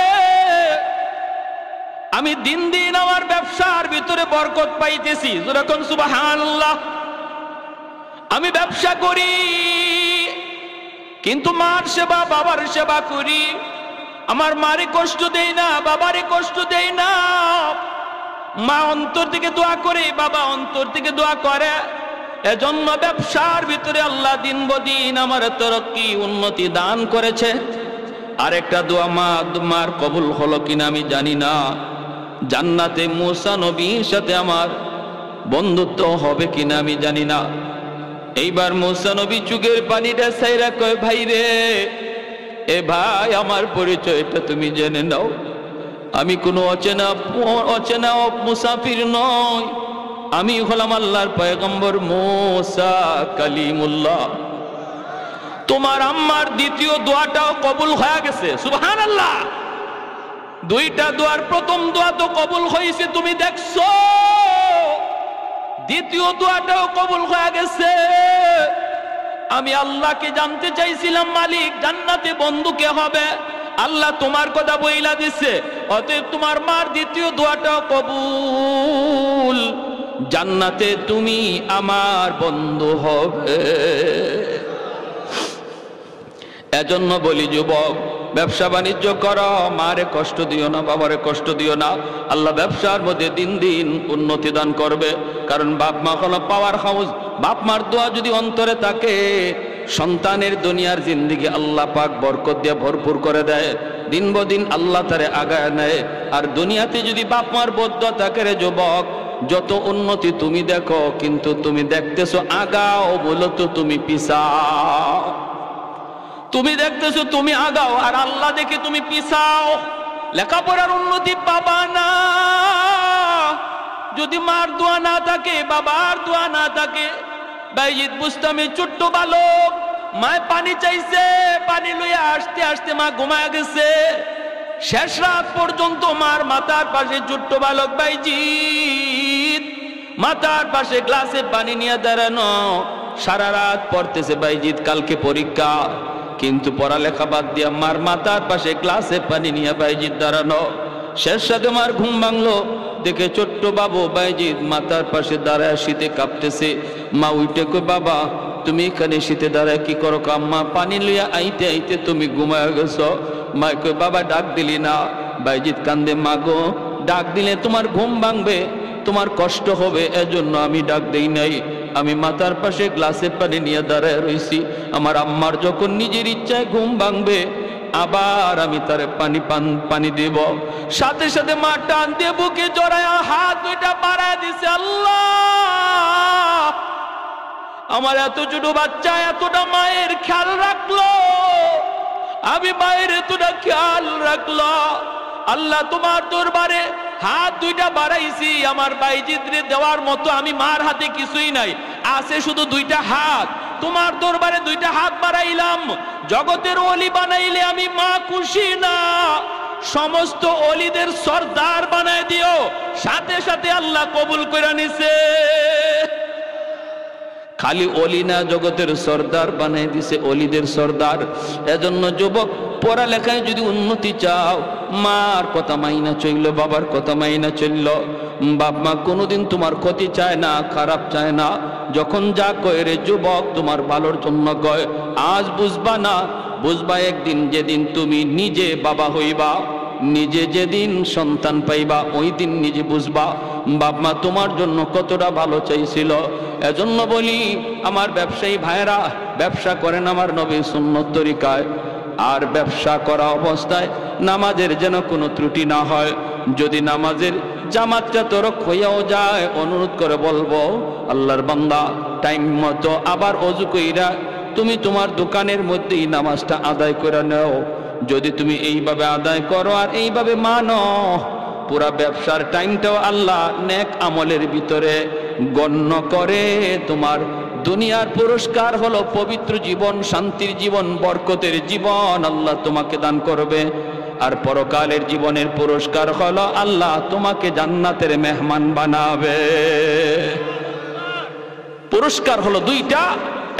আমি দিন দিন আমার ব্যবসার ভিতরে বরকত পাইতেছি, যেরকম সুবহানাল্লাহ। আমি ব্যবসা করি কিন্তু মার সেবা বাবার সেবা করি, আমার মারে কষ্ট দেই না, বাবারে কষ্ট দেই না। মা অন্তর থেকে দোয়া করে, বাবা অন্তর থেকে দোয়া করে, এজন্য ব্যবসার ভিতরে আল্লাহ দিন বদিন আমার তরক্কি উন্নতি দান করেছে। আরেকটা দোয়া মার কবুল হলো কিনা আমি জানি না, জান্নাতে মুসা নবীর সাথে আমার বন্ধুত্ব হবে কিনা আমি জানি না। এইবার মুসা নবী চুগের পানিটা ছাইরা কয়, ভাই রে, এ ভাই আমার পরিচয়টা তুমি জেনে নাও, আমি কোনো অচেনা মুসাফির নই, আমি হলাম আল্লাহর পয়গম্বর মুসা কালিমুল্লাহ। তোমার আম্মার দ্বিতীয় দোয়াটাও কবুল হয়ে গেছে, সুবহানাল্লাহ। দুইটা দোয়ার প্রথম দোয়া তো কবুল হয়েছে, তুমি দেখছো, দ্বিতীয় দোয়াটাও কবুল হয়ে গেছে। আমি আল্লাহকে জানতে চাইছিলাম, মালিক জান্নাতে বন্ধু কে হবে, আল্লাহ তোমার কথা বইলা দিছে, অতএব তোমার মার দ্বিতীয় দোয়াটাও কবুল, জান্নাতে তুমি আমার বন্ধু হবে। এজন্য বলি যুবক, ব্যবসা বাণিজ্য করো, মারে কষ্ট দিও না, বাবারে কষ্ট দিও না, আল্লাহ ব্যবসার মধ্যে দিন দিন উন্নতি দান করবে। কারণ বাপ মা হলো পাওয়ার হাউস, বাপ মার দোয়া যদি অন্তরে থাকে, সন্তানের দুনিয়ার জিন্দেগি আল্লাহ পাক বরকত দিয়ে ভরপুর করে দেয়, দিন বদিন আল্লাহ তারে আগায় নেয়। আর দুনিয়াতে যদি বাপ মার বদদোয়া থাকে রে যুবক, যত উন্নতি তুমি দেখো, কিন্তু তুমি দেখতেছো আগাও, মূলত তুমি পিছাও। তুমি দেখতেছো তুমি আগাও, আর আল্লাহ দেখে তুমি পিছাও, লেখাপড়ার উন্নতি পাবা না। যদি মার দোয়া না থাকে, বাবার দোয়া না থাকে, বাইজিদ বুস্তামি ছোট্ট বালক, মায় পানি চাইছে, পানি লইয়া আসতে আসতে মা ঘুমায় গেছে। শেষ রাত পর্যন্ত মার মাথার পাশে ছোট্ট বালক বাইজিদ মাথার পাশে গ্লাসে পানি নিয়ে দাঁড়ানো, সারা রাত পড়তেছে বাইজিদ, কালকে পরীক্ষা, কিন্তু পড়ালেখা বাদ দিয়া মার মাথার পাশে গ্লাসে পানি নিয়ে বাইজিদ দাঁড়ানো। শেষ সাথে মার ঘুম ভাঙলো, দেখে ছোট্ট বাবু বাইজিদ মাথার পাশে দাঁড়ায় শীতে কাঁপতেছে। মা উঠে কই, বাবা তুমি এখানে শীতে দাঁড়ায় কি করো? আম্মা পানি লইয়া আইতে আইতে তুমি ঘুমায় গেছো। মা কই, বাবা ডাক দিলি না? বাইজিদ কান্দে, মা গো ডাক দিলে তোমার ঘুম ভাঙবে, তোমার কষ্ট হবে, এজন্য আমি ডাক দেই নাই। আমি মাথার পাশে গ্লাসে পানি নিয়ে দাঁড়ায় রইছি, আমার আম্মার যখন নিজের ইচ্ছায় ঘুম ভাঙবে, আবার আমি তারে পানি দেব। সাথে সাথে মা টান দিয়ে বুকে জড়ায়া হাত দুইটা বাড়ায় দিছে। আল্লাহ, আমার এত ছোট বাচ্চা এতটা মায়ের খেয়াল রাখলো, আমি মায়ের এতটা খেয়াল রাখলো। আল্লাহ তোমার দরবারে হাত দুইটা বাড়াইছি, আমার বাইজিদরে দেওয়ার মতো আমি মার হাতে কিছুই নাই, আছে শুধু দুইটা হাত। তোমার দরবারে দুইটা হাত বাড়াইলাম, জগতের ওলি বানাইলে আমি মা খুশি না, সমস্ত ওলিদের সর্দার বানায় দিও। সাথে সাথে আল্লাহ কবুল করে নিছে। খালি ওলি না, জগতের সর্দার বানাই দিছে, ওলিদের সর্দার। এজন্য যুবক, পড়ালেখায় যদি উন্নতি চাও, মার কথা মাইনা চললো, বাবার কথা মাইনা চললো। বাপ মা কোনোদিন তোমার ক্ষতি চায় না, খারাপ চায় না। যখন যা কয় রে যুবক, তোমার ভালোর জন্য কয়। আজ বুঝবা না, বুঝবা একদিন, যেদিন তুমি নিজে বাবা হইবা, নিজে যেদিন সন্তান পাইবা, ওই দিন নিজে বুঝবা বাপ মা তোমার জন্য কতটা ভালো চাইছিল। এজন্য বলি, আমার ব্যবসায়ী ভাইরা, ব্যবসা করেন আমার নবীর সুন্নত তরিকায়। আর ব্যবসা করা অবস্থায় নামাজের যেন কোনো ত্রুটি না হয়। যদি নামাজের জামাতটা তরক হইয়াও যায়, অনুরোধ করে বলবো, আল্লাহর বান্দা টাইম মতো আবার অজু কইরা তুমি তোমার দোকানের মধ্যেই নামাজটা আদায় করে নাও। যদি তুমি এইভাবে আদায় করো আর এইভাবে মানো, পুরা ব্যবসার টাইমটাও আল্লাহ নেক আমলের ভিতরে গণ্য করে। তোমার দুনিয়ার পুরস্কার হলো পবিত্র জীবন, শান্তির জীবন, বরকতের জীবন আল্লাহ তোমাকে দান করবে। আর পরকালের জীবনের পুরস্কার হলো আল্লাহ তোমাকে জান্নাতের মেহমান বানাবে। পুরস্কার হলো দুইটা,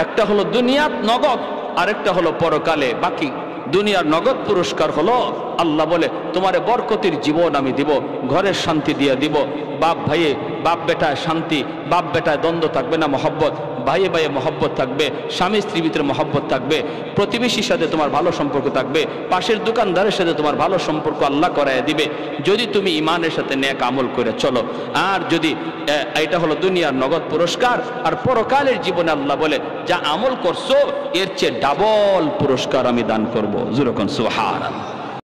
একটা হলো দুনিয়াত নগদ, আরেকটা হলো পরকালে বাকি। দুনিয়ার নগদ পুরস্কার হলো আল্লাহ বলে তোমারে বরকতির জীবন আমি দিব, ঘরের শান্তি দিয়ে দিব, বাপ ভাইয়ে বাপ বেটায় শান্তি, বাপ বেটায় দ্বন্দ্ব থাকবে না, মহব্বত, ভাইয়ে ভাইয়ে মহব্বত থাকবে, স্বামী স্ত্রীর ভিতরে মহব্বত থাকবে, প্রতিবেশীর সাথে তোমার ভালো সম্পর্ক থাকবে, পাশের দোকানদারের সাথে তোমার ভালো সম্পর্ক আল্লাহ করায় দিবে যদি তুমি ইমানের সাথে নেক আমল করে চলো। আর যদি এটা হলো দুনিয়ার নগদ পুরস্কার, আর পরকালের জীবনে আল্লাহ বলে যা আমল করছো এর চেয়ে ডাবল পুরস্কার আমি দান করবো। যেরকম সুবহানাল্লাহ।